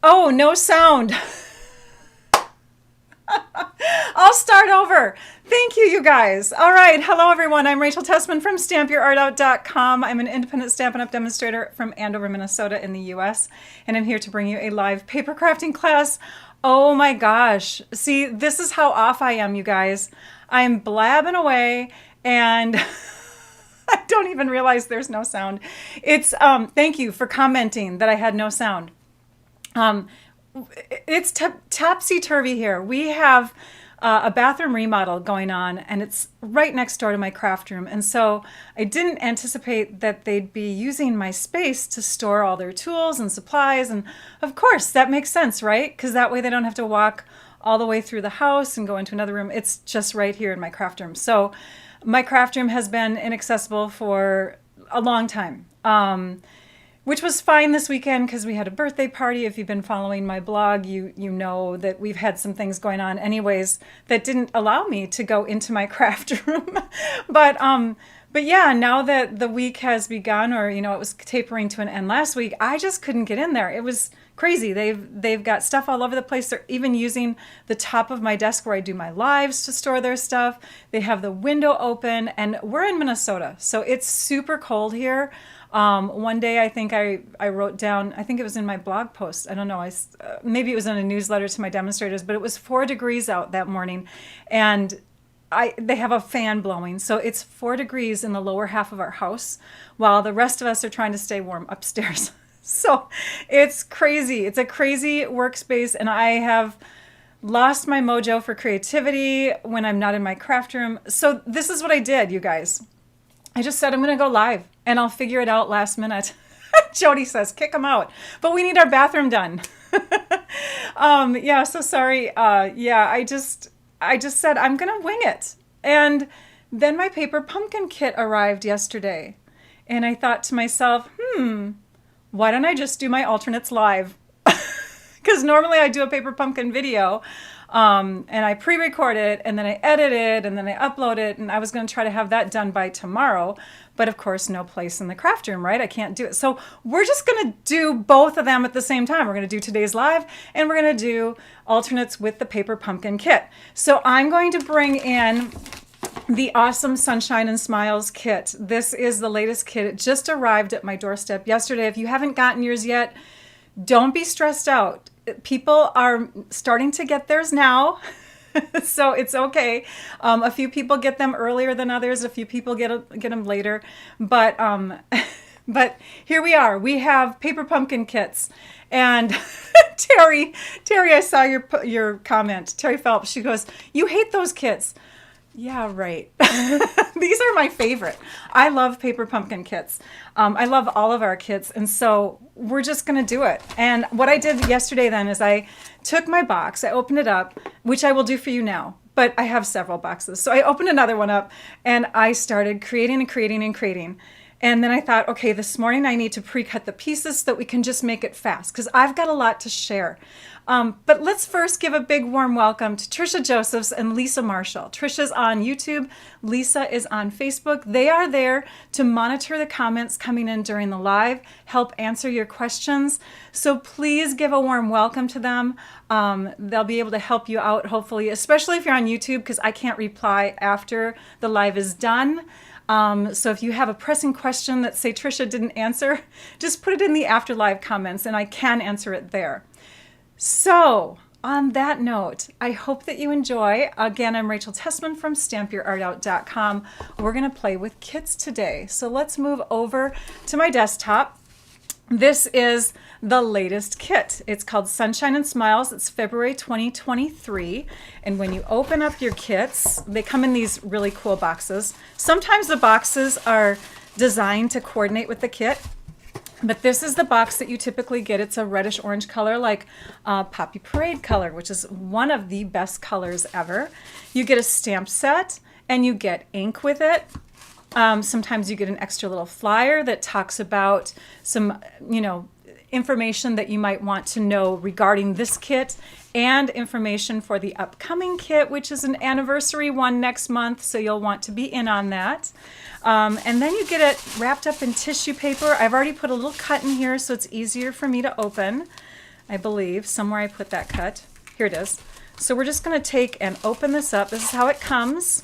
Oh, no sound. I'll start over. Thank you, you guys. All right. Hello, everyone. I'm Rachel Tessman from stampyourartout.com. I'm an independent Stampin' Up! Demonstrator from Andover, Minnesota in the US, and I'm here to bring you a live paper crafting class. Oh my gosh. See, this is how off I am, you guys. I'm blabbing away and I don't even realize there's no sound. It's thank you for commenting that I had no sound. Um, it's topsy-turvy here. We have a bathroom remodel going on, and it's right next door to my craft room. And so I didn't anticipate that they'd be using my space to store all their tools and supplies. And of course, that makes sense, right? Because that way they don't have to walk all the way through the house and go into another room. It's just right here in my craft room. So my craft room has been inaccessible for a long time. Which was fine this weekend because we had a birthday party. If you've been following my blog, you know that we've had some things going on anyways that didn't allow me to go into my craft room. But yeah, now that the week has begun, or it was tapering to an end last week, I just couldn't get in there. It was crazy. They've got stuff all over the place. They're even using the top of my desk where I do my lives to store their stuff. They have the window open, and we're in Minnesota, so it's super cold here. One day I think I wrote down, I think it was in my blog post, I don't know, maybe it was in a newsletter to my demonstrators, but it was 4 degrees out that morning, and they have a fan blowing, so it's 4 degrees in the lower half of our house, while the rest of us are trying to stay warm upstairs. So it's crazy. It's a crazy workspace, and I have lost my mojo for creativity when I'm not in my craft room. So this is what I did, you guys. I just said I'm going to go live, and I'll figure it out last minute. Jody says, kick them out. But we need our bathroom done. Yeah, so sorry. Yeah, I just said I'm going to wing it. And then my paper pumpkin kit arrived yesterday. And I thought to myself, why don't I just do my alternates live? Because normally I do a paper pumpkin video, and I pre-record it, and then I edit it, and then I upload it, and I was going to try to have that done by tomorrow, but of course no place in the craft room, right? I can't do it. So we're just going to do both of them at the same time. We're going to do today's live, and we're going to do alternates with the paper pumpkin kit. So I'm going to bring in the awesome Sunshine and Smiles kit. This is the latest kit. It just arrived at my doorstep yesterday. If you haven't gotten yours yet, don't be stressed out. People are starting to get theirs now, so it's okay. A few people get them earlier than others. A few people get them later, but but here we are. We have paper pumpkin kits, and Terry, I saw your comment. Terry Phelps. She goes, "You hate those kits." Yeah, right. These are my favorite. I love paper pumpkin kits. I love all of our kits, and so we're just going to do it. And what I did yesterday then is I took my box, I opened it up, which I will do for you now, but I have several boxes. So I opened another one up, and I started creating and creating and creating. And then I thought, okay, this morning I need to pre-cut the pieces so that we can just make it fast, because I've got a lot to share. But let's first give a big warm welcome to Trisha Josephs and Lisa Marshall. Trisha's on YouTube. Lisa is on Facebook. They are there to monitor the comments coming in during the live, help answer your questions. So please give a warm welcome to them. They'll be able to help you out, hopefully, especially if you're on YouTube, because I can't reply after the live is done. So if you have a pressing question that, say, Trisha didn't answer, just put it in the after live comments, and I can answer it there. So on that note, I hope that you enjoy. Again, I'm Rachel Tessman from stampyourartout.com. We're going to play with kits today. So let's move over to my desktop. This is the latest kit. It's called Sunshine and Smiles. It's February 2023. And when you open up your kits, they come in these really cool boxes. Sometimes the boxes are designed to coordinate with the kit. But this is the box that you typically get. It's a reddish orange color, like Poppy Parade color, which is one of the best colors ever. You get a stamp set, and you get ink with it. Sometimes you get an extra little flyer that talks about some, information that you might want to know regarding this kit, and information for the upcoming kit, which is an anniversary one next month, so you'll want to be in on that. And then you get it wrapped up in tissue paper. I've already put a little cut in here so it's easier for me to open. I believe. Somewhere I put that cut. Here it is. So we're just going to take and open this up. This is how it comes.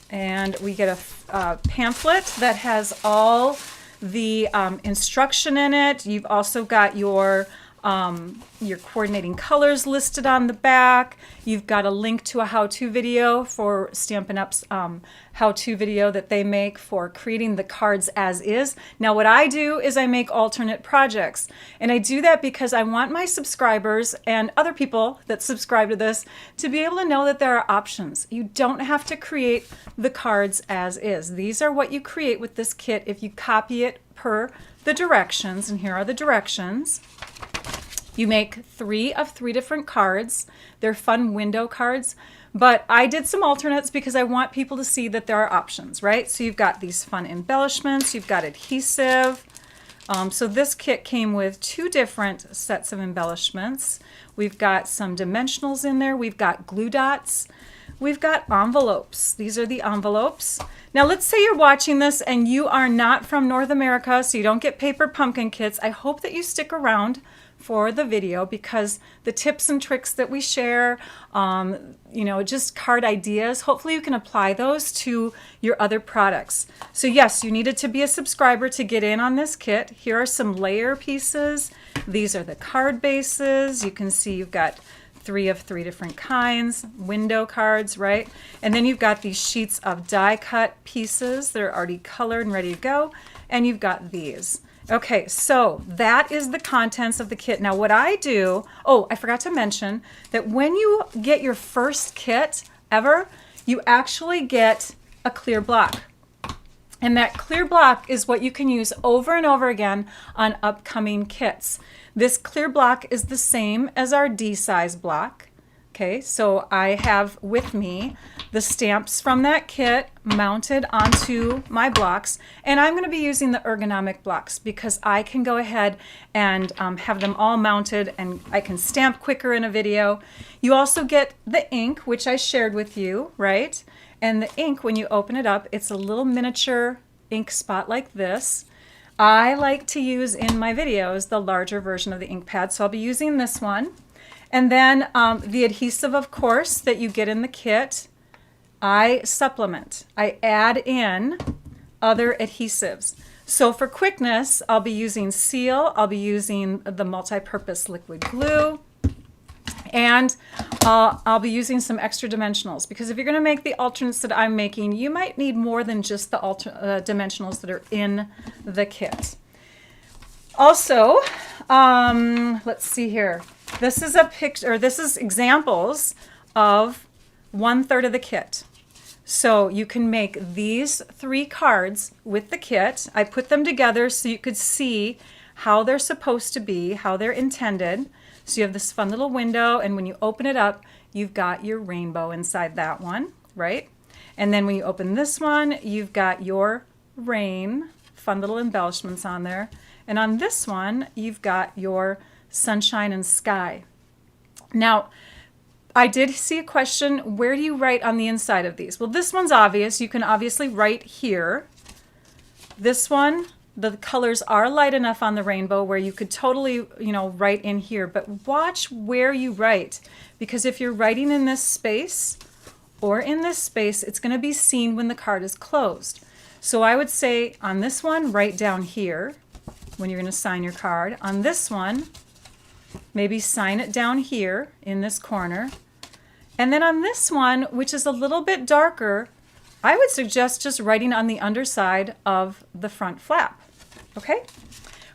And we get a pamphlet that has all the instruction in it. You've also got your coordinating colors listed on the back. You've got a link to a how-to video for Stampin' Up's how-to video that they make for creating the cards as is. Now what I do is I make alternate projects, and I do that because I want my subscribers and other people that subscribe to this to be able to know that there are options. You don't have to create the cards as is. These are what you create with this kit if you copy it per the directions, and here are the directions. You make 3 of 3 different cards. They're fun window cards, but I did some alternates because I want people to see that there are options, right? So you've got these fun embellishments, you've got adhesive. So this kit came with 2 different sets of embellishments. We've got some dimensionals in there, we've got glue dots, we've got envelopes. These are the envelopes. Now let's say you're watching this and you are not from North America, so you don't get paper pumpkin kits. I hope that you stick around for the video because the tips and tricks that we share, just card ideas, hopefully you can apply those to your other products. So yes, you needed to be a subscriber to get in on this kit. Here are some layer pieces. These are the card bases. You can see you've got 3 of 3 different kinds, window cards, right? And then you've got these sheets of die cut pieces that are already colored and ready to go. And you've got these. Okay, so that is the contents of the kit. Now what I do, oh, I forgot to mention that when you get your first kit ever, you actually get a clear block. And that clear block is what you can use over and over again on upcoming kits. This clear block is the same as our D size block. Okay, so I have with me the stamps from that kit mounted onto my blocks, and I'm going to be using the ergonomic blocks because I can go ahead and have them all mounted and I can stamp quicker in a video. You also get the ink, which I shared with you, right? And the ink, when you open it up, it's a little miniature ink spot like this. I like to use in my videos the larger version of the ink pad, so I'll be using this one. And then the adhesive, of course, that you get in the kit, I supplement. I add in other adhesives. So for quickness, I'll be using Seal, I'll be using the multi-purpose liquid glue, and I'll be using some extra dimensionals because if you're going to make the alternates that I'm making, you might need more than just the dimensionals that are in the kit. Also, let's see here. This is a picture, or this is examples of 1/3 of the kit. So you can make these 3 cards with the kit. I put them together so you could see how they're supposed to be, how they're intended. So you have this fun little window, and when you open it up, you've got your rainbow inside that one, right? And then when you open this one, you've got your rain, fun little embellishments on there. And on this one, you've got your sunshine and sky. Now, I did see a question, where do you write on the inside of these? Well, this one's obvious. You can obviously write here. This one, the colors are light enough on the rainbow where you could totally, write in here, but watch where you write, because if you're writing in this space or in this space, it's going to be seen when the card is closed. So I would say on this one, write down here when you're going to sign your card. On this one, maybe sign it down here in this corner. And then on this one, which is a little bit darker, I would suggest just writing on the underside of the front flap. Okay?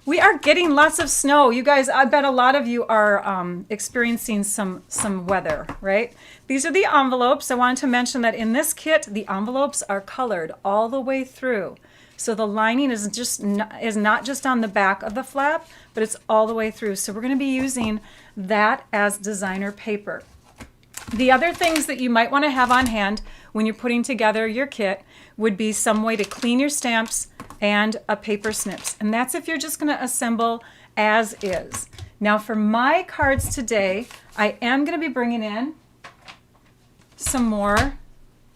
We are getting lots of snow. You guys, I bet a lot of you are experiencing some weather, right? These are the envelopes. I wanted to mention that in this kit, the envelopes are colored all the way through. So the lining is not just on the back of the flap, but it's all the way through. So we're going to be using that as designer paper. The other things that you might want to have on hand when you're putting together your kit would be some way to clean your stamps and a paper snips. And that's if you're just going to assemble as is. Now for my cards today, I am going to be bringing in some more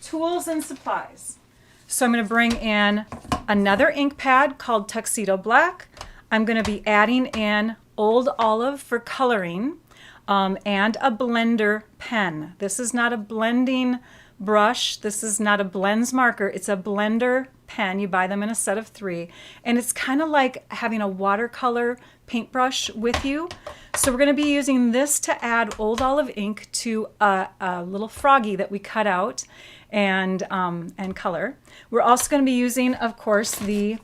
tools and supplies. So I'm going to bring in another ink pad called Tuxedo Black. I'm going to be adding in Old Olive for coloring, and a blender pen. This is not a blending brush. This is not a blends marker. It's a blender pen. You buy them in a set of 3. And it's kind of like having a watercolor paintbrush with you. So we're going to be using this to add Old Olive ink to a little froggy that we cut out and color. We're also going to be using, of course, the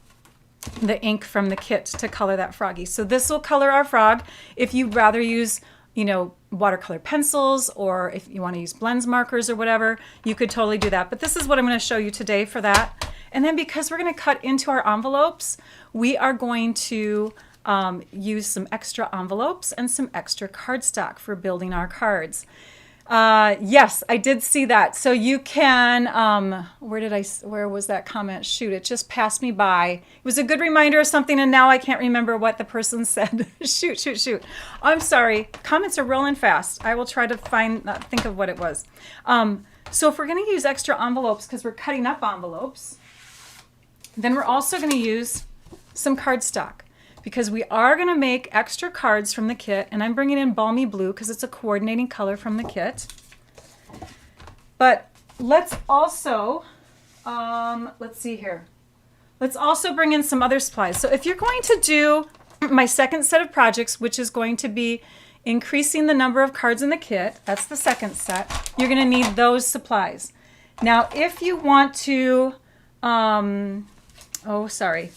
ink from the kit to color that froggy. So this will color our frog. If you'd rather use, you know, watercolor pencils, or if you want to use blends markers or whatever, you could totally do that. But this is what I'm going to show you today for that. And then because we're going to cut into our envelopes, we are going to use some extra envelopes and some extra cardstock for building our cards. Yes, I did see that. So you can, where was that comment? Shoot, it just passed me by. It was a good reminder of something, and now I can't remember what the person said. Shoot. I'm sorry. Comments are rolling fast. I will try to think of what it was. So if we're going to use extra envelopes because we're cutting up envelopes, then we're also going to use some cardstock, because we are going to make extra cards from the kit, and I'm bringing in Balmy Blue because it's a coordinating color from the kit. But let's also, let's see here. Let's also bring in some other supplies. So if you're going to do my second set of projects, which is going to be increasing the number of cards in the kit, that's the second set, you're going to need those supplies. Now, if you want to, oh, sorry,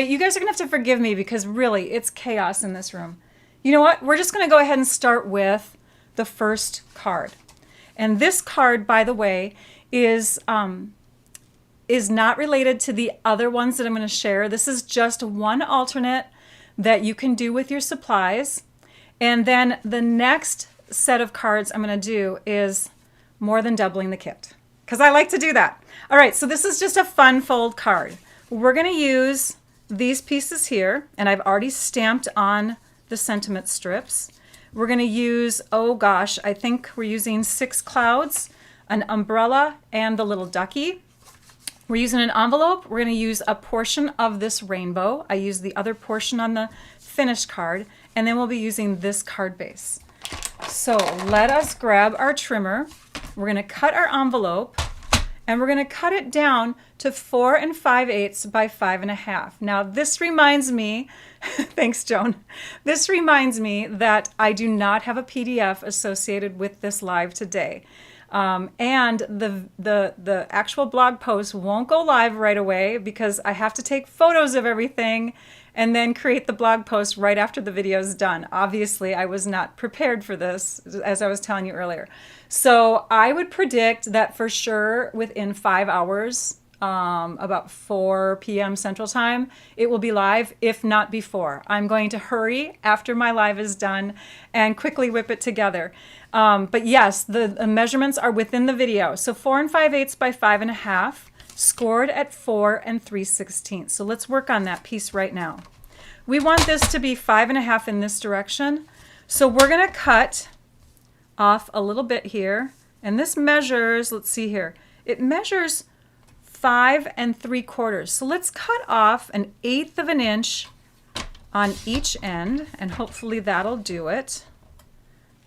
you guys are gonna have to forgive me because really it's chaos in this room. You know what? We're just gonna go ahead and start with the first card. And this card, by the way, is not related to the other ones that I'm gonna share. This is just one alternate that you can do with your supplies. And then the next set of cards I'm gonna do is more than doubling the kit, because I like to do that. All right, so this is just a fun fold card. We're going to use these pieces here, and I've already stamped on the sentiment strips. We're going to use, oh gosh, I think we're using 6 clouds, an umbrella, and the little ducky. We're using an envelope. We're going to use a portion of this rainbow. I use the other portion on the finished card, and then we'll be using this card base. So let us grab our trimmer. We're going to cut our envelope, and we're going to cut it down to 4 5/8 by 5 1/2. Now this reminds me, thanks Joan, this reminds me that I do not have a PDF associated with this live today. And the actual blog post won't go live right away because I have to take photos of everything and then create the blog post right after the video is done. Obviously, I was not prepared for this, as I was telling you earlier. So I would predict that for sure within 5 hours, about 4 p.m. Central Time, it will be live, if not before. I'm going to hurry after my live is done and quickly whip it together. But yes, the measurements are within the video. So 4 5/8 by 5 1/2, scored at 4 3/16. So let's work on that piece right now. We want this to be 5 1/2 in this direction. So we're going to cut off a little bit here. And this measures, let's see here, it measures 5 3/4. So let's cut off 1/8 of an inch on each end, and hopefully that'll do it.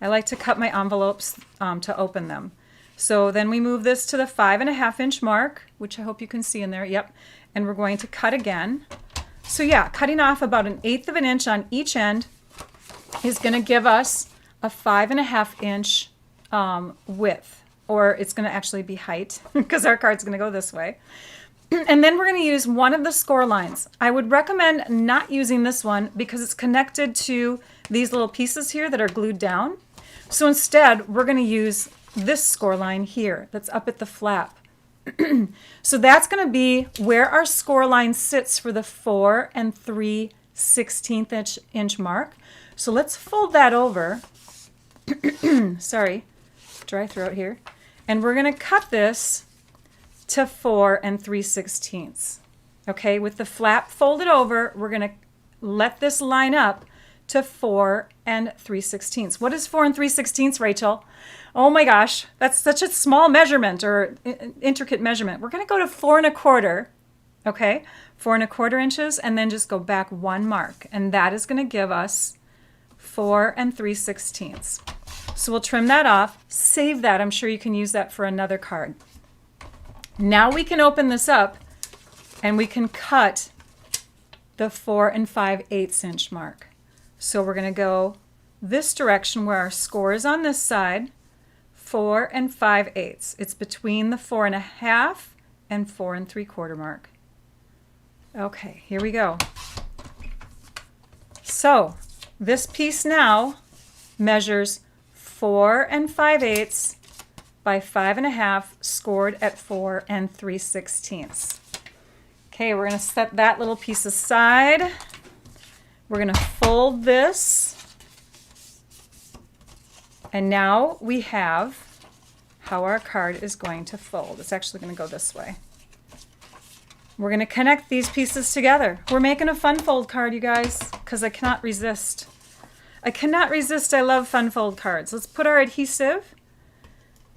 I like to cut my envelopes to open them. So then we move this to the 5 1/2 inch mark, which I hope you can see in there. Yep. And we're going to cut again. So yeah, cutting off about 1/8 of an inch on each end is going to give us a 5 1/2 inch width. Or it's going to actually be height because our card's going to go this way. And then we're going to use one of the score lines. I would recommend not using this one because it's connected to these little pieces here that are glued down. So instead, we're going to use this score line here that's up at the flap. So that's going to be where our score line sits for the 4 3/16 inch mark. So let's fold that over. Sorry, dry throat here. And we're going to cut this to 4 3/16. Okay, with the flap folded over, we're going to let this line up to 4 3/16. What is 4 3/16, Rachel? Oh my gosh, that's such a small measurement or intricate measurement. We're going to go to 4 1/4, okay, 4 1/4 inches, and then just go back 1 mark. And that is going to give us 4 3/16. So we'll trim that off, save that. I'm sure you can use that for another card. Now we can open this up and we can cut the 4 5/8 inch mark. So we're going to go this direction where our score is on this side, 4 5/8. It's between the 4 1/2 and 4 3/4 mark. Okay, here we go. So this piece now measures 4 5/8 by 5 1/2, scored at 4 3/16. Okay, we're going to set that little piece aside. We're going to fold this. And now we have how our card is going to fold. It's actually going to go this way. We're going to connect these pieces together. We're making a fun fold card, you guys, because I cannot resist. I cannot resist. I love fun fold cards. Let's put our adhesive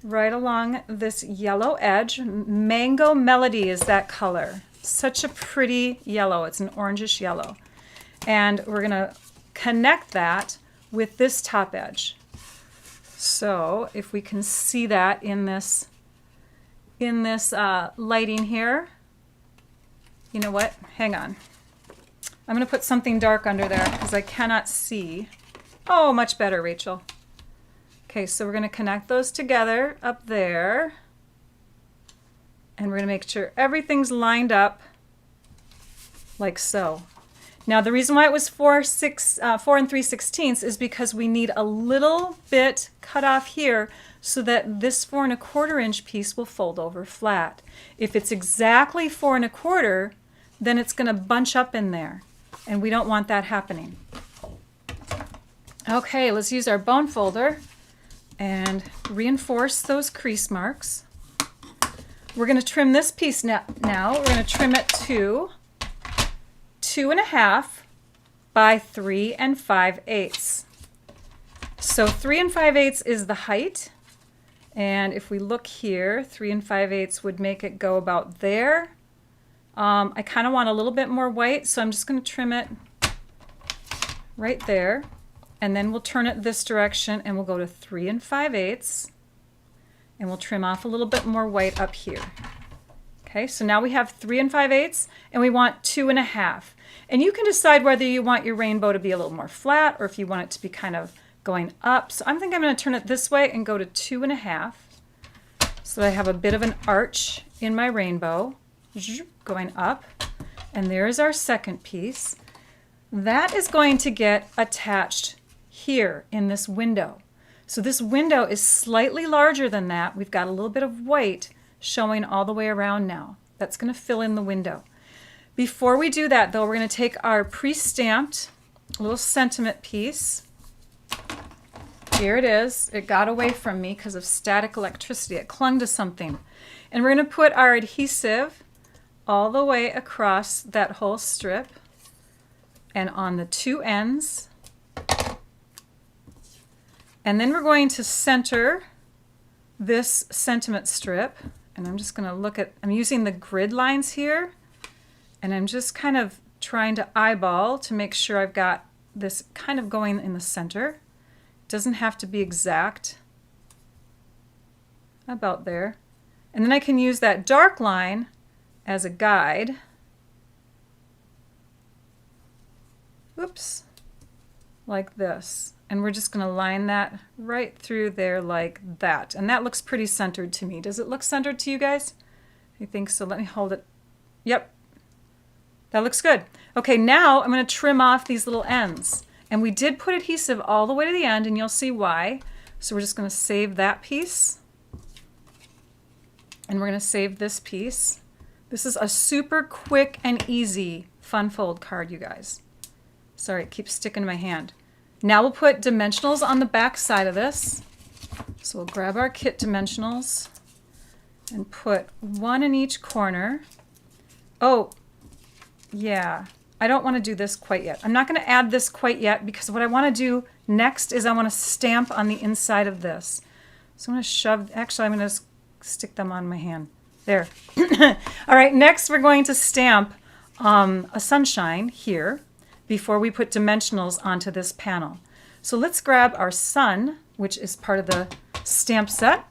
right along this yellow edge. Mango Melody is that color. Such a pretty yellow. It's an orangish yellow. And we're going to connect that with this top edge. So if we can see that in this lighting here. You know what? Hang on. I'm going to put something dark under there because I cannot see. Oh, much better, Rachel. Okay, so we're going to connect those together up there. And we're going to make sure everything's lined up like so. Now, the reason why it was 4 3/16 is because we need a little bit cut off here so that this 4 1/4 inch piece will fold over flat. If it's exactly 4 1/4, then it's going to bunch up in there, and we don't want that happening. Okay, let's use our bone folder and reinforce those crease marks. We're going to trim this piece now. We're going to trim it to 2 1/2 by 3 5/8. So 3 5/8 is the height, and if we look here, 3 5/8 would make it go about there. I kind of want a little bit more white, so I'm just going to trim it right there, and then we'll turn it this direction and we'll go to 3 5/8, and we'll trim off a little bit more white up here. Okay, so now we have 3 5/8 and we want 2 1/2. And you can decide whether you want your rainbow to be a little more flat or if you want it to be kind of going up. So I'm going to turn it this way and go to 2 1/2 so that I have a bit of an arch in my rainbow going up. And there's our second piece. That is going to get attached here in this window. So this window is slightly larger than that. We've got a little bit of white showing all the way around now. That's going to fill in the window. Before we do that, though, we're going to take our pre-stamped little sentiment piece. Here it is. It got away from me because of static electricity. It clung to something. And we're going to put our adhesive all the way across that whole strip and on the two ends. And then we're going to center this sentiment strip. And I'm just going to look at, I'm using the grid lines here. And I'm just kind of trying to eyeball to make sure I've got this kind of going in the center. It doesn't have to be exact. About there. And then I can use that dark line as a guide. Oops. Like this. And we're just going to line that right through there like that. And that looks pretty centered to me. Does it look centered to you guys? I think so. Let me hold it. Yep. That looks good. Okay, now I'm going to trim off these little ends. And we did put adhesive all the way to the end, and you'll see why. So we're just going to save that piece. And we're going to save this piece. This is a super quick and easy fun fold card, you guys. Sorry, it keeps sticking to my hand. Now we'll put dimensionals on the back side of this. So we'll grab our kit dimensionals and put one in each corner. Oh, yeah, I don't want to do this quite yet. I'm not going to add this quite yet because what I want to do next is I want to stamp on the inside of this. So I'm going to shove, actually I'm going to stick them on my hand. There. All right, next we're going to stamp a sunshine here before we put dimensionals onto this panel. So let's grab our sun, which is part of the stamp set.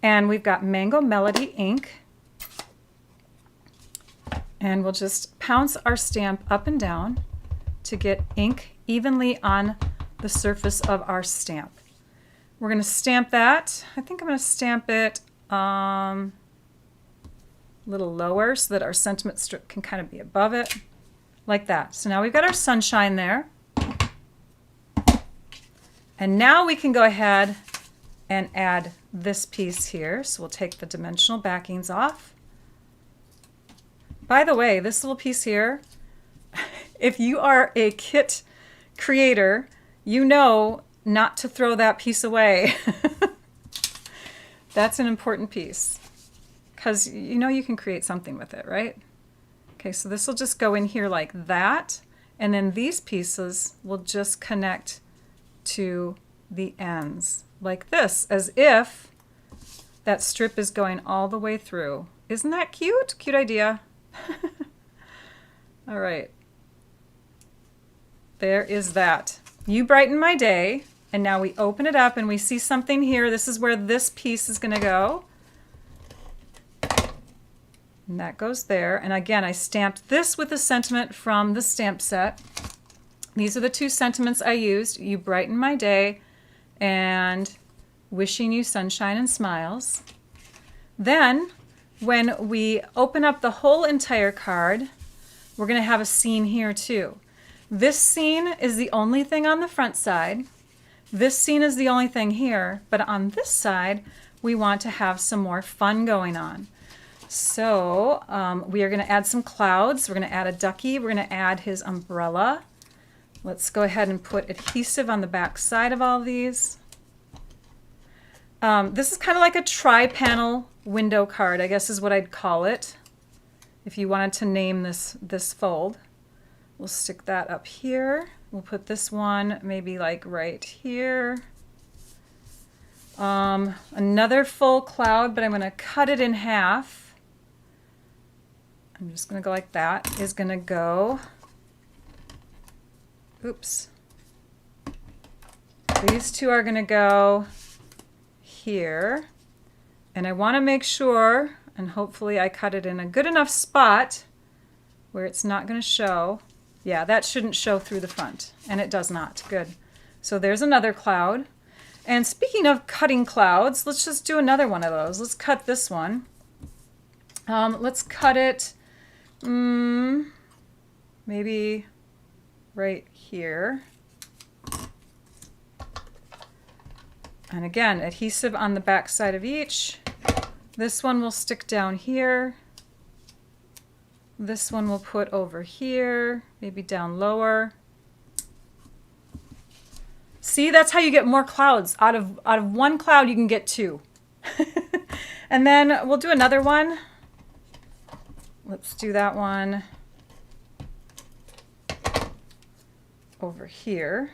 And we've got Mango Melody ink. And we'll just pounce our stamp up and down to get ink evenly on the surface of our stamp. We're going to stamp that. I think I'm going to stamp it a little lower so that our sentiment strip can kind of be above it, like that. So now we've got our sunshine there. And now we can go ahead and add this piece here. So we'll take the dimensional backings off. By the way, this little piece here, if you are a kit creator, you know not to throw that piece away. That's an important piece because you know you can create something with it, right? Okay, so this will just go in here like that, and then these pieces will just connect to the ends like this, as if that strip is going all the way through. Isn't that cute? Cute idea. All right. There is that. You brighten my day. And now we open it up and we see something here. This is where this piece is going to go. And that goes there. And again, I stamped this with a sentiment from the stamp set. These are the two sentiments I used. You brighten my day and wishing you sunshine and smiles. Then when we open up the whole entire card, we're going to have a scene here too. This scene is the only thing on the front side. This scene is the only thing here, but on this side, we want to have some more fun going on. So we are going to add some clouds. We're going to add a ducky. We're going to add his umbrella. Let's go ahead and put adhesive on the back side of all of these. This is kind of like a tri-panel window card, I guess is what I'd call it, if you wanted to name this fold. We'll stick that up here. We'll put this one maybe like right here. Another full cloud, but I'm going to cut it in half. I'm just going to go like that. Is going to go, oops. These two are going to go here. And I want to make sure, and hopefully I cut it in a good enough spot where it's not going to show. Yeah, that shouldn't show through the front, and it does not. Good. So there's another cloud. And speaking of cutting clouds, let's just do another one of those. Let's cut this one. Let's cut it maybe right here. And again, adhesive on the back side of each. This one will stick down here. This one we'll put over here, maybe down lower. See, that's how you get more clouds. Out of one cloud, you can get two. And then we'll do another one. Let's do that one over here.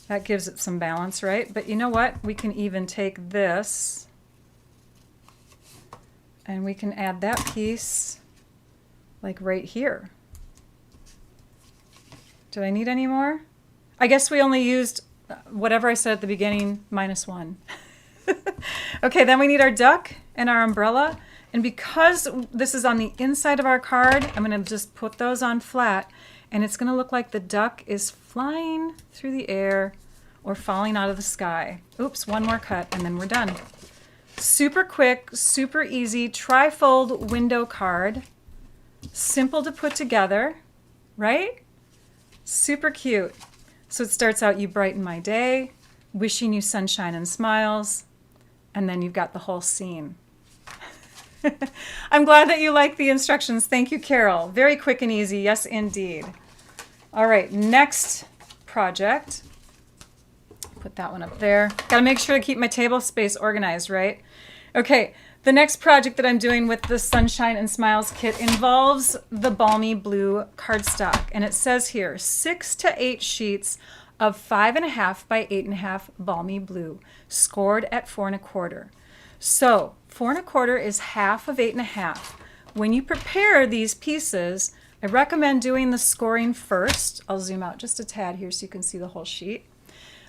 That gives it some balance, right? But you know what? We can even take this and we can add that piece like right here. Did I need any more? I guess we only used whatever I said at the beginning, -1. Okay, then we need our duck and our umbrella. And because this is on the inside of our card, I'm going to just put those on flat. And it's going to look like the duck is flying through the air or falling out of the sky. Oops, one more cut and then we're done. Super quick, super easy, tri-fold window card. Simple to put together, right? Super cute. So it starts out, you brighten my day, wishing you sunshine and smiles, and then you've got the whole scene. I'm glad that you like the instructions. Thank you, Carol. Very quick and easy. Yes, indeed. All right, next project. Put that one up there. Got to make sure to keep my table space organized, right? Okay, the next project that I'm doing with the Sunshine and Smiles kit involves the Balmy Blue cardstock. And it says here, 6 to 8 sheets of 5.5 by 8.5 Balmy Blue, scored at 4 1/4. So 4 1/4 is half of 8.5. When you prepare these pieces, I recommend doing the scoring first. I'll zoom out just a tad here so you can see the whole sheet.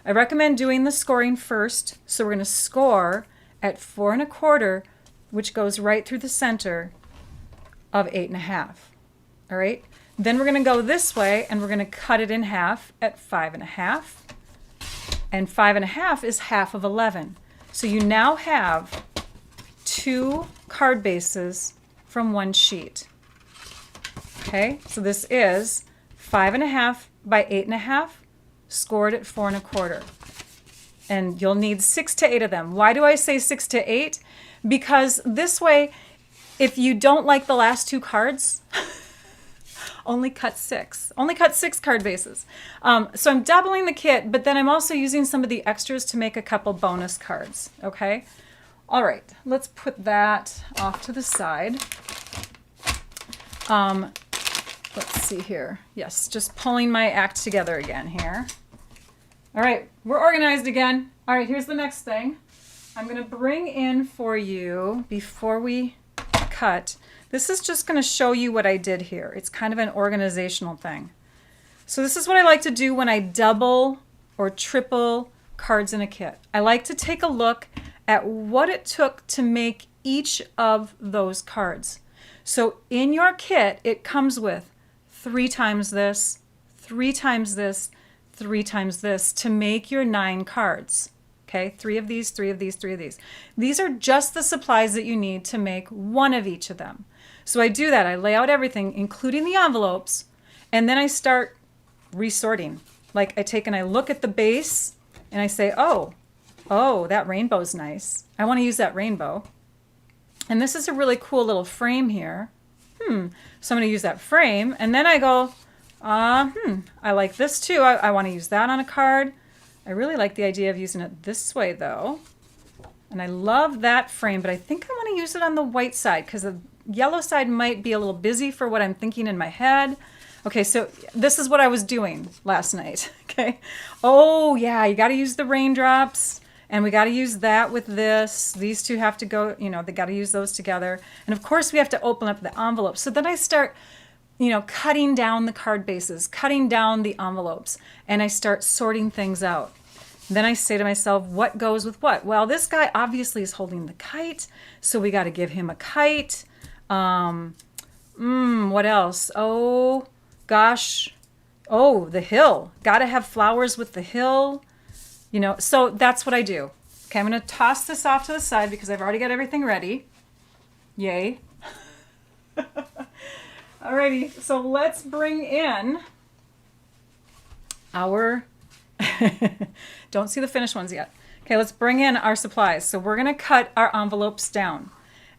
I recommend doing the scoring first. So we're going to score at 4 1/4, which goes right through the center of 8 1/2. All right. Then we're going to go this way and we're going to cut it in half at 5 1/2. And 5 1/2 is half of 11. So you now have 2 card bases from one sheet. Okay, so this is 5 1/2 by 8 1/2, scored at 4 1/4. And you'll need 6 to 8 of them. Why do I say 6 to 8? Because this way, if you don't like the last 2 cards, only cut 6. Only cut 6 card bases. So I'm doubling the kit, but then I'm also using some of the extras to make a couple bonus cards. Okay? All right, let's put that off to the side. Let's see here. Yes, just pulling my act together again here. All right, we're organized again. All right, here's the next thing. I'm going to bring in for you, before we cut, this is just going to show you what I did here. It's kind of an organizational thing. So this is what I like to do when I double or triple cards in a kit. I like to take a look at what it took to make each of those cards. So in your kit, it comes with 3 times this, 3 times this, 3 times this to make your 9 cards. Okay, 3 of these, 3 of these, 3 of these. These are just the supplies that you need to make one of each of them. So I do that. I lay out everything, including the envelopes, and then I start resorting. Like I take and I look at the base and I say, oh, that rainbow's nice. I want to use that rainbow. And this is a really cool little frame here. So I'm going to use that frame. And then I go, I like this too. I want to use that on a card. I really like the idea of using it this way though. And I love that frame, but I think I want to use it on the white side because the yellow side might be a little busy for what I'm thinking in my head. Okay, so this is what I was doing last night. Okay. Oh yeah, you got to use the raindrops. And we got to use that with this. These two have to go, they got to use those together. And of course we have to open up the envelope. So then I start, cutting down the card bases, cutting down the envelopes, and I start sorting things out. Then I say to myself, what goes with what? Well, this guy obviously is holding the kite, so we got to give him a kite. What else? Oh, gosh. Oh, the hill. Got to have flowers with the hill. So that's what I do. Okay, I'm going to toss this off to the side because I've already got everything ready. Yay. Alrighty, so let's bring in our, don't see the finished ones yet. Okay, let's bring in our supplies. So we're going to cut our envelopes down.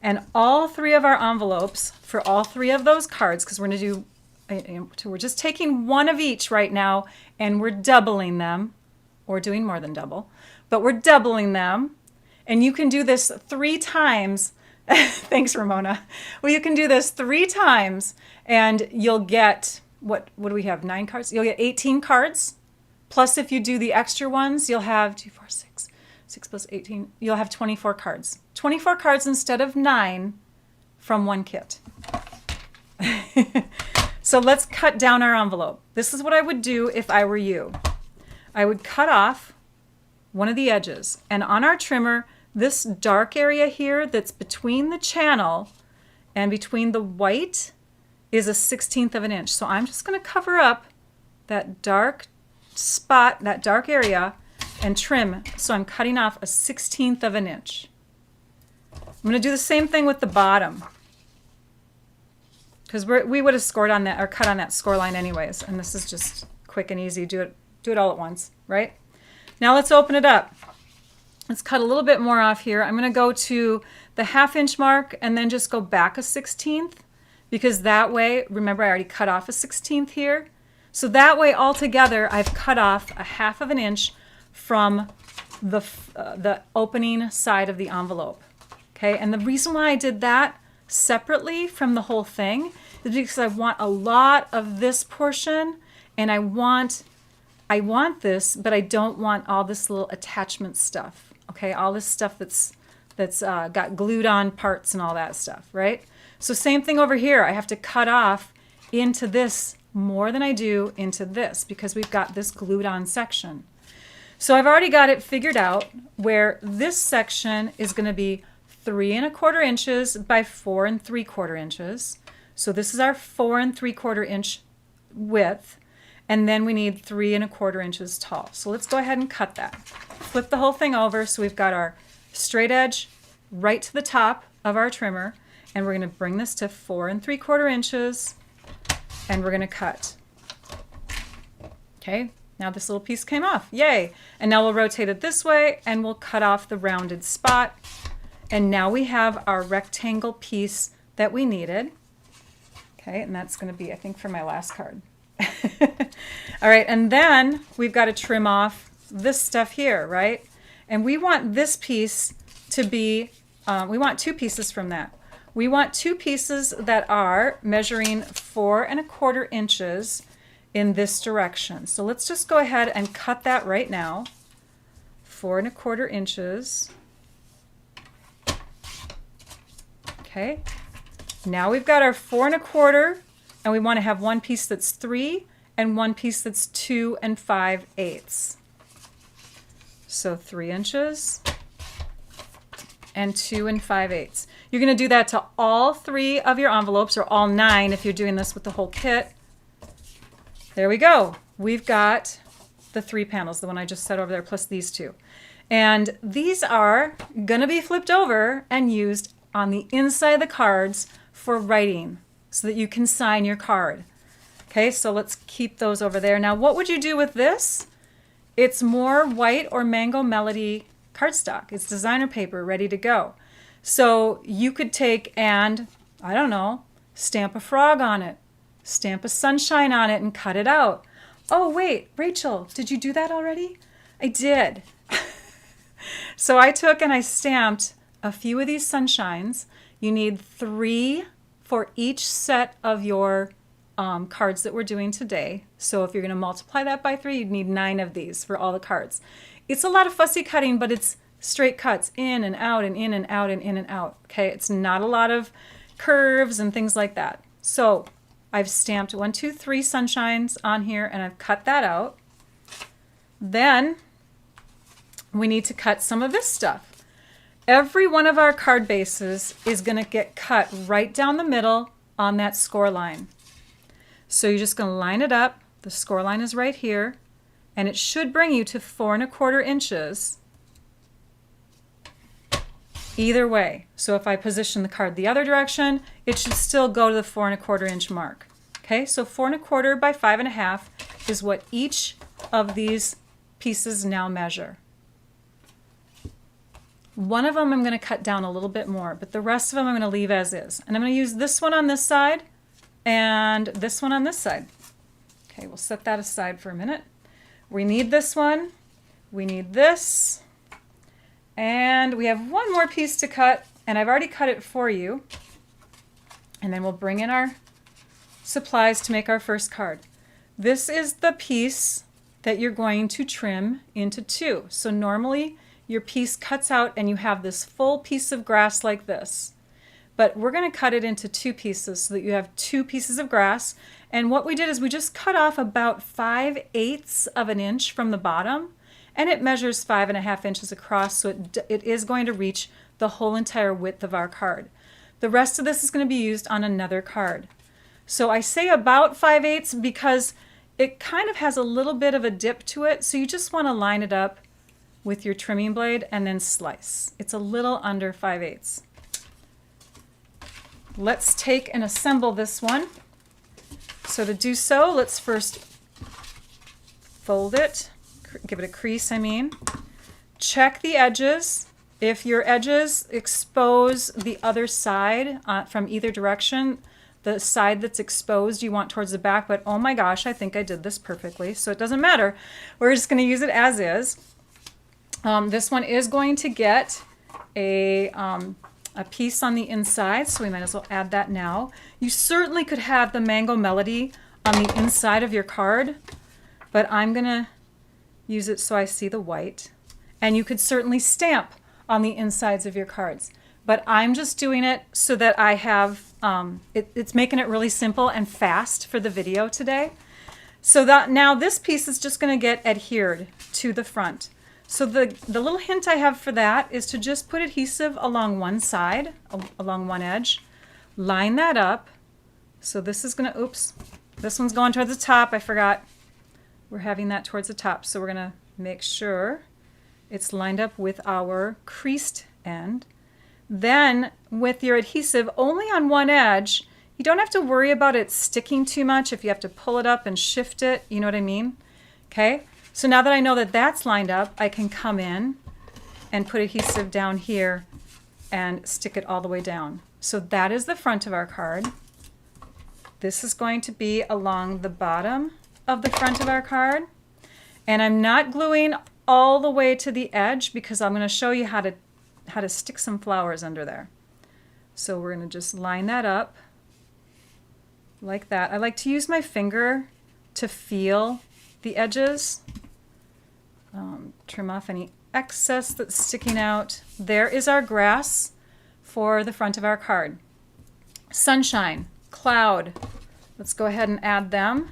And all 3 of our envelopes for all 3 of those cards, because we're going to do, we're just taking 1 of each right now and we're doubling them. Or doing more than double, but we're doubling them. And you can do this 3 times. Thanks, Ramona. Well, you can do this 3 times and you'll get, what do we have, 9 cards? You'll get 18 cards. Plus, if you do the extra ones, you'll have 2, 4, 6, 6 plus 18. You'll have 24 cards. 24 cards instead of 9 from one kit. So let's cut down our envelope. This is what I would do if I were you. I would cut off one of the edges. And on our trimmer, this dark area here that's between the channel and between the white is a 1/16 of an inch. So I'm just going to cover up that dark spot, that dark area, and trim. So I'm cutting off a 1/16 of an inch. I'm going to do the same thing with the bottom because we would have scored on that or cut on that score line anyways. And this is just quick and easy. Do it all at once, right? Now let's open it up. Let's cut a little bit more off here. I'm going to go to the 1/2 inch mark and then just go back a 1/16 because that way, remember I already cut off a 1/16 here. So that way altogether I've cut off a 1/2 of an inch from the opening side of the envelope. Okay, and the reason why I did that separately from the whole thing is because I want a lot of this portion and I want this, but I don't want all this little attachment stuff. Okay, all this stuff that's got glued on parts and all that stuff, right? So same thing over here. I have to cut off into this more than I do into this because we've got this glued on section. So I've already got it figured out where this section is going to be 3 1/4 inches by 4 3/4 inches. So this is our 4 3/4 inch width, and then we need 3 1/4 inches tall. So let's go ahead and cut that. Flip the whole thing over so we've got our straight edge right to the top of our trimmer, and we're going to bring this to 4 3/4 inches, and we're going to cut. Okay, now this little piece came off, yay! And now we'll rotate it this way and we'll cut off the rounded spot. And now we have our rectangle piece that we needed. Okay, and that's going to be, I think, for my last card. All right, and then we've got to trim off this stuff here, right? And we want this piece to be, we want 2 pieces from that. We want 2 pieces that are measuring 4 1/4 inches in this direction. So let's just go ahead and cut that right now. 4 1/4 inches. Okay, now we've got our 4 1/4, and we want to have one piece that's 3 and one piece that's 2 5/8. So 3 inches and 2 5/8. You're going to do that to all 3 of your envelopes, or all 9 if you're doing this with the whole kit. There we go. We've got the 3 panels, the one I just set over there, plus these 2. And these are going to be flipped over and used on the inside of the cards for writing so that you can sign your card. Okay, so let's keep those over there. Now, what would you do with this? It's more white or Mango Melody cardstock. It's designer paper ready to go. So you could take and, I don't know, stamp a frog on it, stamp a sunshine on it and cut it out. Oh, wait, Rachel, did you do that already? I did. So I took and I stamped a few of these sunshines. You need 3 for each set of your cards that we're doing today. So if you're going to multiply that by 3, you'd need 9 of these for all the cards. It's a lot of fussy cutting, but it's straight cuts in and out and in and out and in and out. Okay, it's not a lot of curves and things like that. So I've stamped 1, 2, 3 sunshines on here, and I've cut that out. Then we need to cut some of this stuff. Every one of our card bases is going to get cut right down the middle on that score line. So you're just going to line it up. The score line is right here, and it should bring you to 4 1/4 inches either way. So if I position the card the other direction, it should still go to the 4 1/4 inch mark. Okay, so 4 1/4 by 5 1/2 is what each of these pieces now measure. One of them I'm going to cut down a little bit more, but the rest of them I'm going to leave as is. And I'm going to use this one on this side and this one on this side. Okay, we'll set that aside for a minute. We need this one, we need this, and we have one more piece to cut, and I've already cut it for you. And then we'll bring in our supplies to make our first card. This is the piece that you're going to trim into 2. So normally your piece cuts out and you have this full piece of grass like this. But we're going to cut it into 2 pieces so that you have 2 pieces of grass. And what we did is we just cut off about 5/8 of an inch from the bottom, and it measures 5 1/2 inches across, so it is going to reach the whole entire width of our card. The rest of this is going to be used on another card. So I say about 5/8 because it kind of has a little bit of a dip to it, so you just want to line it up with your trimming blade and then slice. It's a little under 5/8. Let's take and assemble this one. So to do so, let's first fold it, give it a crease, Check the edges. If your edges expose the other side from either direction, the side that's exposed you want towards the back, but oh my gosh, I think I did this perfectly, so it doesn't matter. We're just going to use it as is. This one is going to get a piece on the inside, so we might as well add that now. You certainly could have the Mango Melody on the inside of your card, but I'm going to use it so I see the white. And you could certainly stamp on the insides of your cards. but I'm just doing it so that I have, it's making it really simple and fast for the video today. So that now this piece is just going to get adhered to the front. So the little hint I have for that is to just put adhesive along one side, along one edge, line that up. So this is going to, oops, this one's going towards the top. I forgot we're having that towards the top. So we're going to make sure it's lined up with our creased end. Then with your adhesive only on one edge, you don't have to worry about it sticking too much if you have to pull it up and shift it. You know what I mean? Okay. So now that I know that that's lined up, I can come in and put adhesive down here and stick it all the way down. So that is the front of our card. This is going to be along the bottom of the front of our card. And I'm not gluing all the way to the edge because I'm going to show you how to stick some flowers under there. So we're going to just line that up like that. I like to use my finger to feel the edges. Trim off any excess that's sticking out. There is our grass for the front of our card. Sunshine, cloud. Let's go ahead and add them.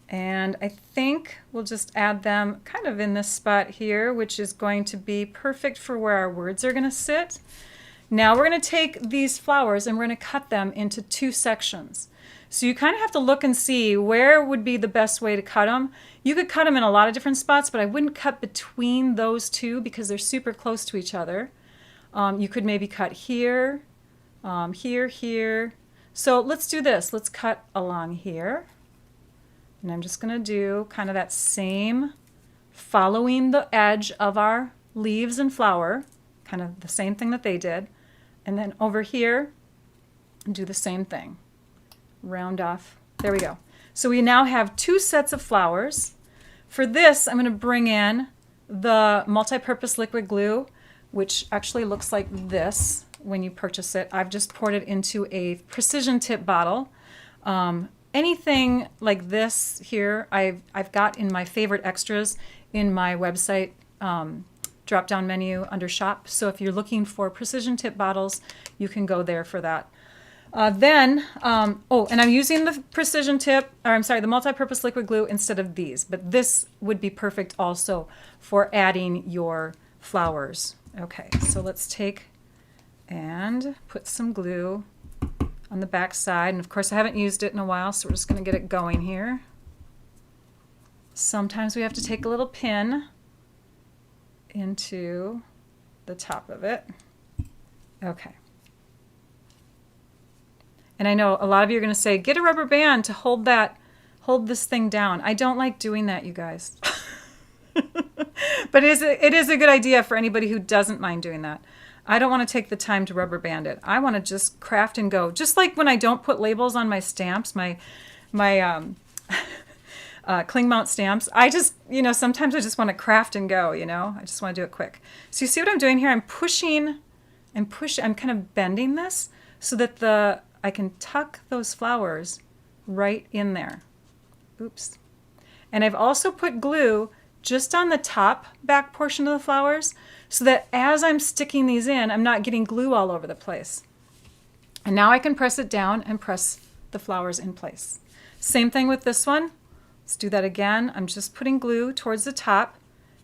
And I think we'll just add them kind of in this spot here, which is going to be perfect for where our words are going to sit. Now we're going to take these flowers and we're going to cut them into two sections. So you kind of have to look and see where would be the best way to cut them. You could cut them in a lot of different spots, but I wouldn't cut between those two because they're super close to each other. You could maybe cut here, here, here. So let's do this. Let's cut along here. And I'm just going to do kind of that same, following the edge of our leaves and flower, kind of the same thing that they did. And then over here, do the same thing. Round off. There we go. So we now have two sets of flowers. For this, I'm going to bring in the multi-purpose liquid glue, which actually looks like this when you purchase it. I've just poured it into a precision tip bottle. Anything like this here, I've got in my favorite extras in my website drop-down menu under shop. So if you're looking for precision tip bottles, you can go there for that. And I'm using the precision tip, or I'm sorry, the multi-purpose liquid glue instead of these, but this would be perfect also for adding your flowers. Okay, so let's take and put some glue on the back side. And of course I haven't used it in a while, so we're just going to get it going here. Sometimes we have to take a little pin into the top of it. Okay. And I know a lot of you are going to say, get a rubber band to hold this thing down. I don't like doing that, you guys. But it is a good idea for anybody who doesn't mind doing that. I don't want to take the time to rubber band it. I want to just craft and go. Just like when I don't put labels on my stamps, my cling mount stamps, I just, sometimes I just want to craft and go, I just want to do it quick. So you see what I'm doing here? I'm kind of bending this so that I can tuck those flowers right in there. Oops. And I've also put glue just on the top back portion of the flowers so that as I'm sticking these in, I'm not getting glue all over the place. And now I can press it down and press the flowers in place. Same thing with this one. Let's do that again. I'm just putting glue towards the top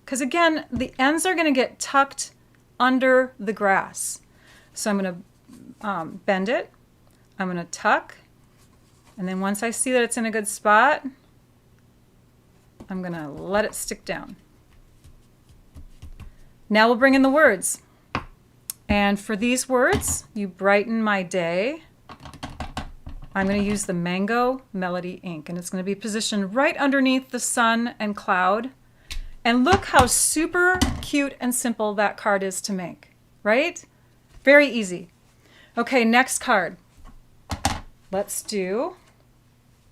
because again, the ends are going to get tucked under the grass. So I'm going to bend it. I'm going to tuck. And then once I see that it's in a good spot, I'm going to let it stick down. Now we'll bring in the words. And for these words, you brighten my day. I'm going to use the Mango Melody ink, and it's going to be positioned right underneath the sun and cloud. And look how super cute and simple that card is to make, right? Very easy. Okay, next card. Let's do,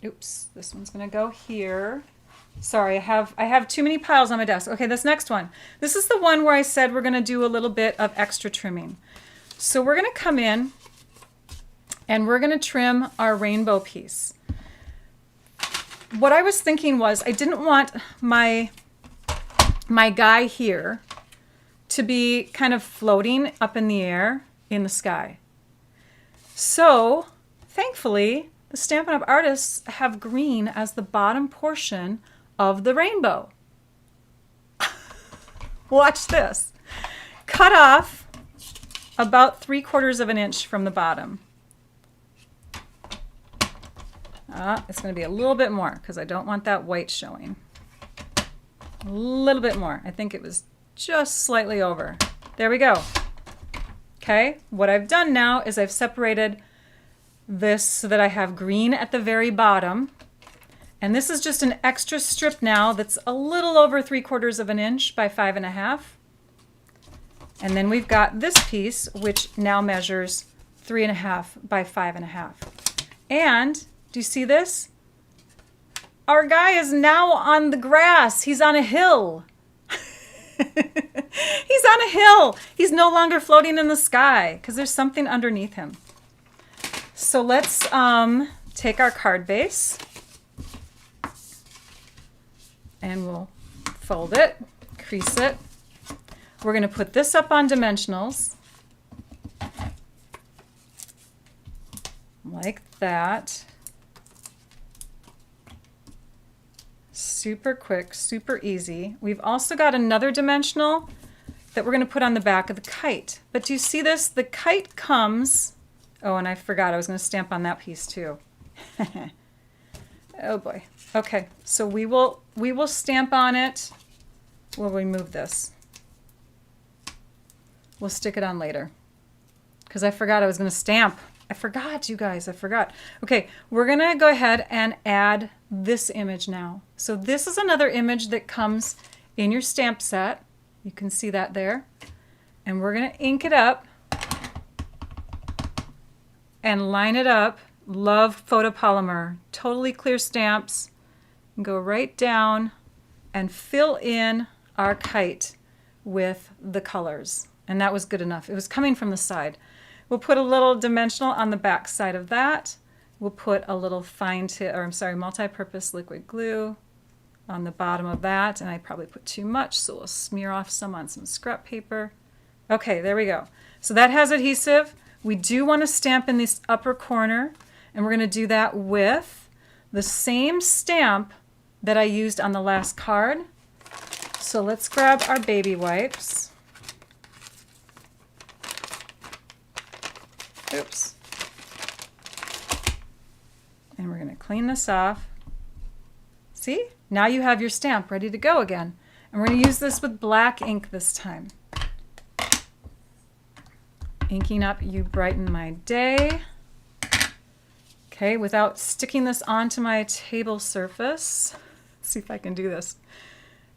oops, this one's going to go here. Sorry, I have too many piles on my desk. Okay, this next one. This is the one where I said we're going to do a little bit of extra trimming. So we're going to come in and we're going to trim our rainbow piece. What I was thinking was I didn't want my guy here to be kind of floating up in the air in the sky. So thankfully, the Stampin' Up! Artists have green as the bottom portion of the rainbow. Watch this. Cut off about 3/4 of an inch from the bottom. It's going to be a little bit more because I don't want that white showing. A little bit more. I think it was just slightly over. There we go. Okay, what I've done now is I've separated this so that I have green at the very bottom. And this is just an extra strip now that's a little over 3/4 of an inch by 5.5. And then we've got this piece, which now measures 3.5 by 5.5. And do you see this? Our guy is now on the grass. He's on a hill. He's on a hill. He's no longer floating in the sky because there's something underneath him. So let's take our card base and we'll fold it, crease it. We're going to put this up on dimensionals like that. Super quick, super easy. We've also got another dimensional that we're going to put on the back of the kite. But do you see this? The kite comes... Oh, and I forgot I was going to stamp on that piece too. Oh boy. Okay, so we will stamp on it. We'll remove this. We'll stick it on later because I forgot I was going to stamp. I forgot, you guys, I forgot. Okay, we're going to go ahead and add this image now. So this is another image that comes in your stamp set. You can see that there. And we're going to ink it up and line it up. Love photopolymer, totally clear stamps. And go right down and fill in our kite with the colors. And that was good enough. It was coming from the side. We'll put a little dimensional on the back side of that. We'll put a little multi-purpose liquid glue on the bottom of that. And I probably put too much, so we'll smear off some on some scrap paper. Okay, there we go. So that has adhesive. We do want to stamp in this upper corner, and we're going to do that with the same stamp that I used on the last card. So let's grab our baby wipes. Oops. And we're going to clean this off. See? Now you have your stamp ready to go again. And we're going to use this with black ink this time. Inking up You Brighten My Day. Okay, without sticking this onto my table surface. Let's see if I can do this.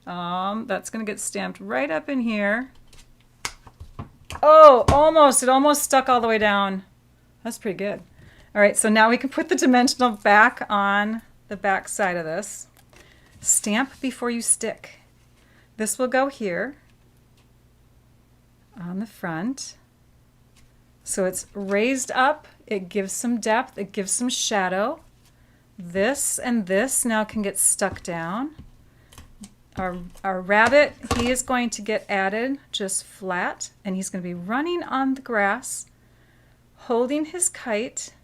That's going to get stamped right up in here. Oh, almost. It almost stuck all the way down. That's pretty good. All right, so now we can put the dimensional back on the back side of this. Stamp before you stick. This will go here on the front. So it's raised up. It gives some depth. It gives some shadow. This and this now can get stuck down. Our rabbit, he is going to get added just flat, and he's going to be running on the grass, holding his kite,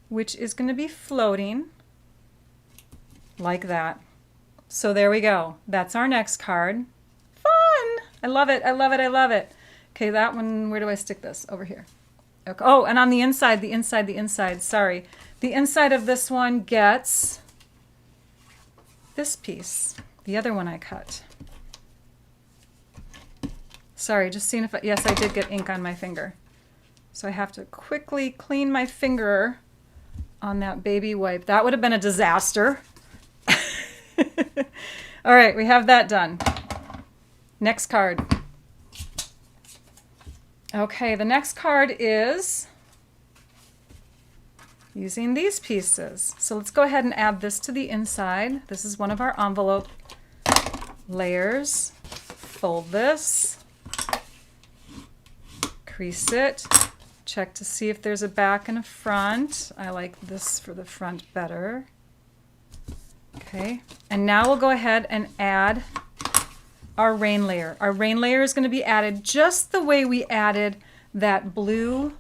which is going to be floating like that. So there we go. That's our next card. Fun! I love it. I love it. I love it. Okay, that one, where do I stick this? Over here. Okay. Oh, and on the inside, sorry. The inside of this one gets this piece. The other one I cut. Sorry, just seeing if yes, I did get ink on my finger. So I have to quickly clean my finger on that baby wipe. That would have been a disaster. All right, we have that done. Next card. Okay, the next card is using these pieces. So let's go ahead and add this to the inside. This is one of our envelope layers. Fold this, crease it, check to see if there's a back and a front. I like this for the front better. Okay, and now we'll go ahead and add our rain layer. Our rain layer is going to be added just the way we added that blue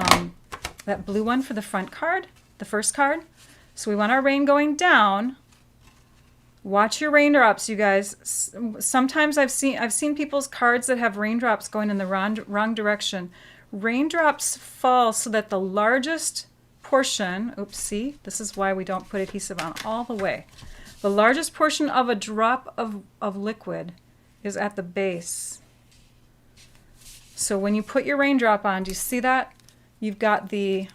one for the front card, the first card. So we want our rain going down. Watch your raindrops, you guys. Sometimes I've seen people's cards that have raindrops going in the wrong direction. Raindrops fall so that the largest portion, oops, see, this is why we don't put adhesive on all the way. The largest portion of a drop of liquid is at the base. So when you put your raindrop on, do you see that? You've got the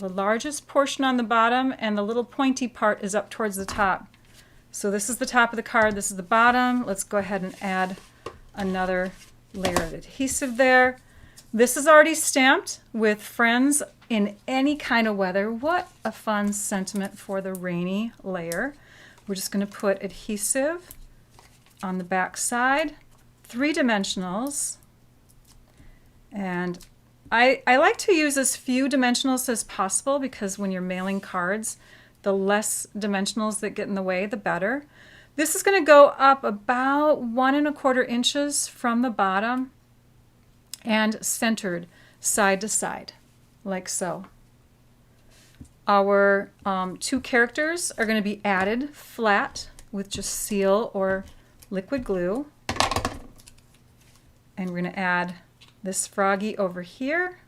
largest portion on the bottom and the little pointy part is up towards the top. So this is the top of the card, this is the bottom. Let's go ahead and add another layer of adhesive there. This is already stamped with friends in any kind of weather. What a fun sentiment for the rainy layer. We're just going to put adhesive on the back side, 3 dimensionals. And I like to use as few dimensionals as possible because when you're mailing cards, the less dimensionals that get in the way, the better. This is going to go up about 1 1/4 inches from the bottom and centered side to side, like so. Our 2 characters are going to be added flat with just seal or liquid glue. And we're going to add this froggy over here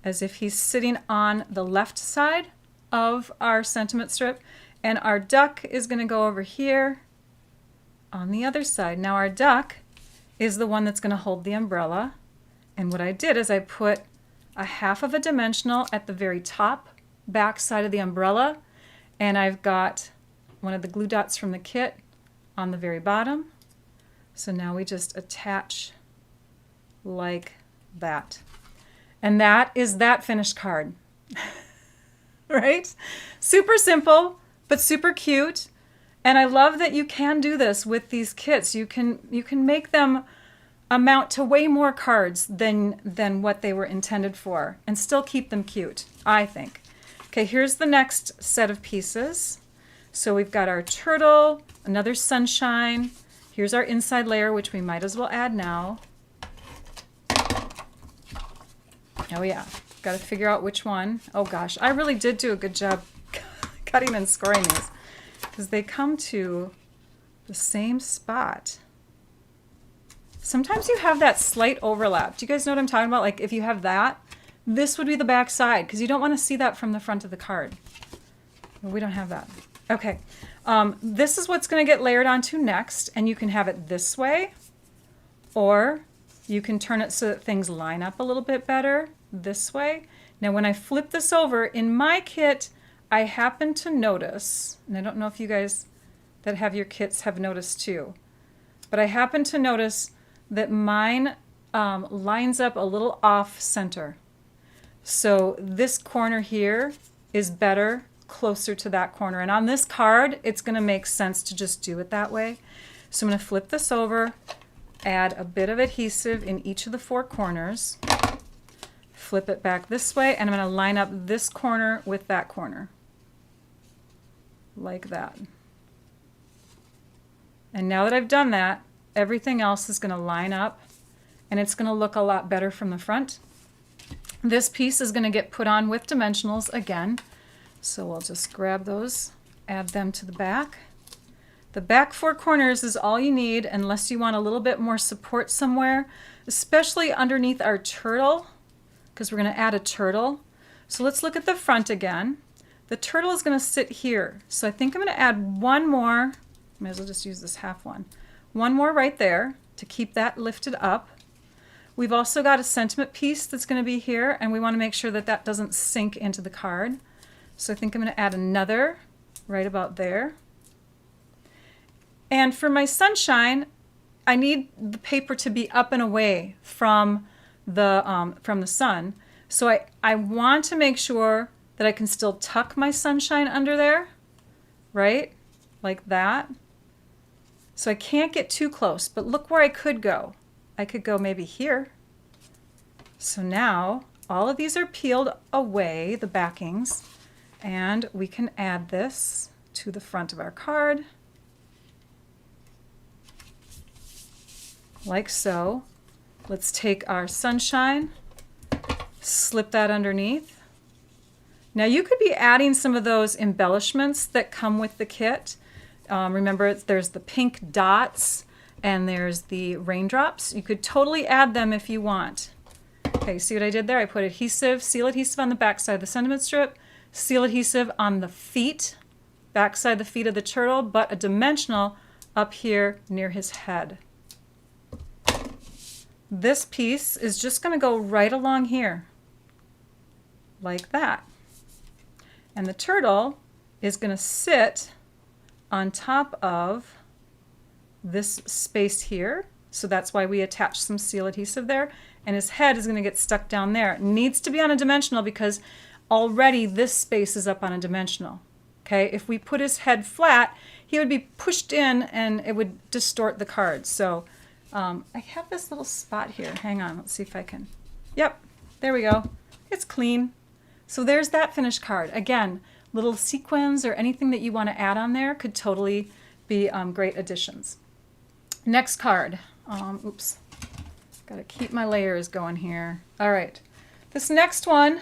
as if he's sitting on the left side of our sentiment strip, and our duck is going to go over here on the other side. Now our duck is the one that's going to hold the umbrella, and what I did is I put a 1/2 of a dimensional at the very top back side of the umbrella, and I've got one of the glue dots from the kit on the very bottom. So now we just attach like that, and that is that finished card. Right? Super simple, but super cute. And I love that you can do this with these kits. You can make them amount to way more cards than what they were intended for and still keep them cute, I think. Okay, here's the next set of pieces. So we've got our turtle, another sunshine. Here's our inside layer, which we might as well add now. Oh yeah. Got to figure out which one. Oh gosh, I really did do a good job cutting and scoring these because they come to the same spot. Sometimes you have that slight overlap. Do you guys know what I'm talking about? Like if you have that, this would be the back side because you don't want to see that from the front of the card. We don't have that. Okay, this is what's going to get layered onto next, and you can have it this way, or you can turn it so that things line up a little bit better this way. Now when I flip this over, in my kit, I happen to notice, and I don't know if you guys that have your kits have noticed too, but I happen to notice that mine lines up a little off center. So this corner here is better closer to that corner. And on this card, it's going to make sense to just do it that way. So I'm going to flip this over, add a bit of adhesive in each of the 4 corners, flip it back this way, and I'm going to line up this corner with that corner, like that. And now that I've done that, everything else is going to line up, and it's going to look a lot better from the front. This piece is going to get put on with dimensionals again, so we'll just grab those, add them to the back. The back 4 corners is all you need unless you want a little bit more support somewhere, especially underneath our turtle, because we're going to add a turtle. So let's look at the front again. The turtle is going to sit here. So I think I'm going to add one more. Might as well just use this half one. One more right there to keep that lifted up. We've also got a sentiment piece that's going to be here, and we want to make sure that that doesn't sink into the card. So I think I'm going to add another right about there. And for my sunshine, I need the paper to be up and away from the sun. So I want to make sure that I can still tuck my sunshine under there, right? Like that. So I can't get too close, but look where I could go. I could go maybe here. So now all of these are peeled away, the backings, and we can add this to the front of our card. like so. Let's take our sunshine, slip that underneath. Now you could be adding some of those embellishments that come with the kit. Remember, there's the pink dots and there's the raindrops. You could totally add them if you want. Okay, see what I did there? I put adhesive, seal adhesive on the back side of the sentiment strip, seal adhesive on the feet, back side the feet of the turtle, but a dimensional up here near his head. This piece is just going to go right along here, like that. And the turtle is going to sit on top of this space here. So that's why we attach some seal adhesive there. And his head is going to get stuck down there. It needs to be on a dimensional because already this space is up on a dimensional. Okay, if we put his head flat, he would be pushed in and it would distort the card. So I have this little spot here. Hang on, let's see if I can. Yep, there we go. It's clean. So there's that finished card. Again, little sequins or anything that you want to add on there could totally be great additions. Next card. Oops. Got to keep my layers going here. All right. This next one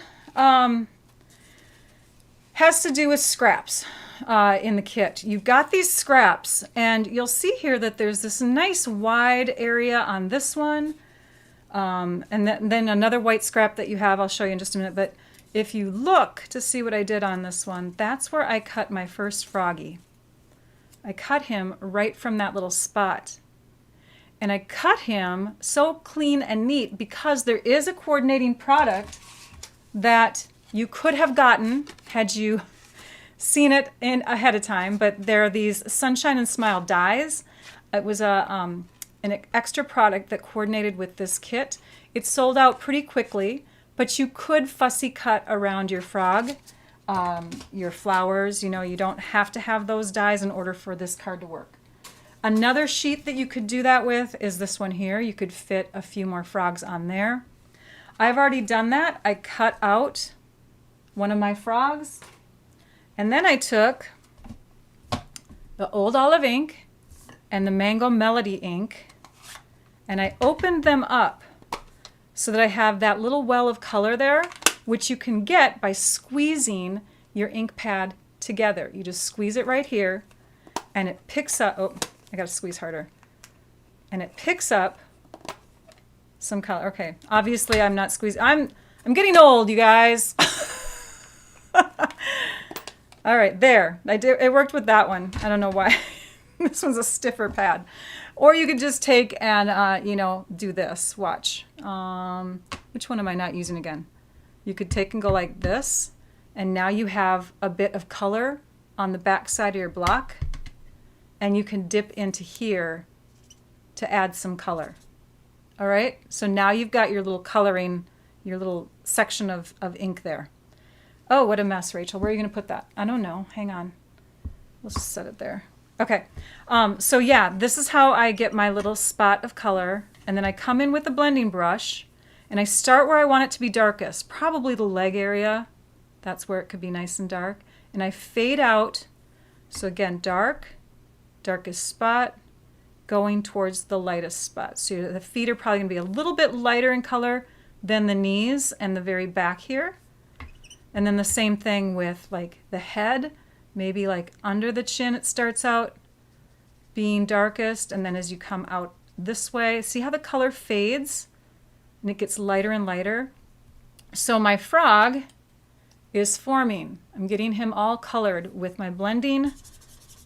has to do with scraps in the kit. You've got these scraps, and you'll see here that there's this nice wide area on this one, and then another white scrap that you have. I'll show you in just a minute, but if you look to see what I did on this one, that's where I cut my first froggy. I cut him right from that little spot. And I cut him so clean and neat because there is a coordinating product that you could have gotten had you seen it in ahead of time, but there are these Sunshine and Smile dies. It was an extra product that coordinated with this kit. It sold out pretty quickly. But you could fussy cut around your frog, your flowers. You know, you don't have to have those dies in order for this card to work. Another sheet that you could do that with is this one here. You could fit a few more frogs on there. I've already done that. I cut out one of my frogs, and then I took the Old Olive ink and the Mango Melody ink, and I opened them up so that I have that little well of color there, which you can get by squeezing your ink pad together. You just squeeze it right here, and it picks up, oh, I gotta squeeze harder. And it picks up some color. Okay, obviously I'm not squeezing. I'm getting old, you guys. All right, there. It worked with that one. I don't know why. This one's a stiffer pad. Or you could just take and, you know, do this. Watch. Which one am I not using again? You could take and go like this, and now you have a bit of color on the back side of your block, and you can dip into here to add some color. All right? So now you've got your little coloring, your little section of ink there. Oh, what a mess, Rachel. Where are you going to put that? I don't know. Hang on. Let's just set it there. Okay, so yeah, this is how I get my little spot of color, and then I come in with a blending brush, and I start where I want it to be darkest, probably the leg area. That's where it could be nice and dark. And I fade out, so again, darkest spot, going towards the lightest spot. So the feet are probably going to be a little bit lighter in color than the knees and the very back here. And then the same thing with like the head. Maybe like under the chin it starts out being darkest, and then as you come out this way, see how the color fades and it gets lighter and lighter? So my frog is forming. I'm getting him all colored with my blending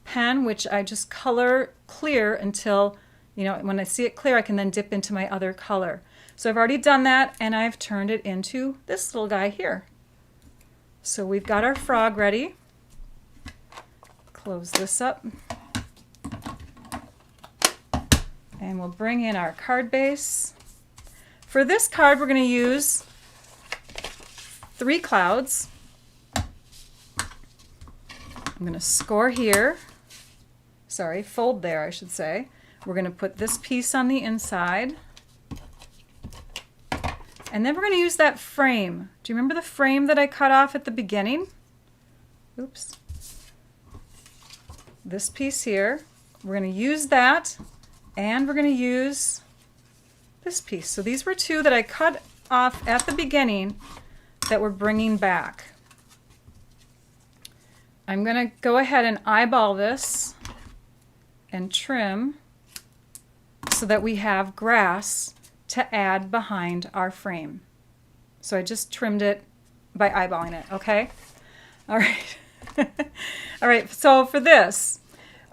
pen, which I just color clear until, you know, when I see it clear, I can then dip into my other color. So I've already done that, and I've turned it into this little guy here. So we've got our frog ready. Close this up, and we'll bring in our card base. For this card, we're going to use 3 clouds. I'm going to score here. Sorry, fold there, I should say. We're going to put this piece on the inside. And then we're going to use that frame. Do you remember the frame that I cut off at the beginning? Oops. This piece here, we're going to use that, and we're going to use this piece. So these were two that I cut off at the beginning that we're bringing back. I'm going to go ahead and eyeball this and trim so that we have grass to add behind our frame. So I just trimmed it by eyeballing it, okay? All right. All right, so for this,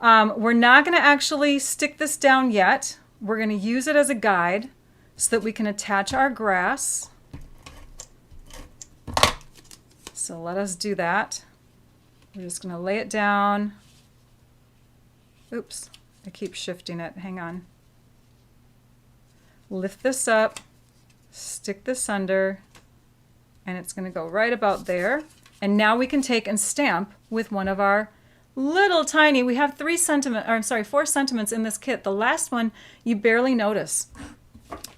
we're not going to actually stick this down yet. We're going to use it as a guide so that we can attach our grass. So let us do that. We're just going to lay it down. Oops, I keep shifting it. Hang on. Lift this up, stick this under, and it's going to go right about there. And now we can take and stamp with one of our little tiny, we have 4 sentiments in this kit. The last one you barely notice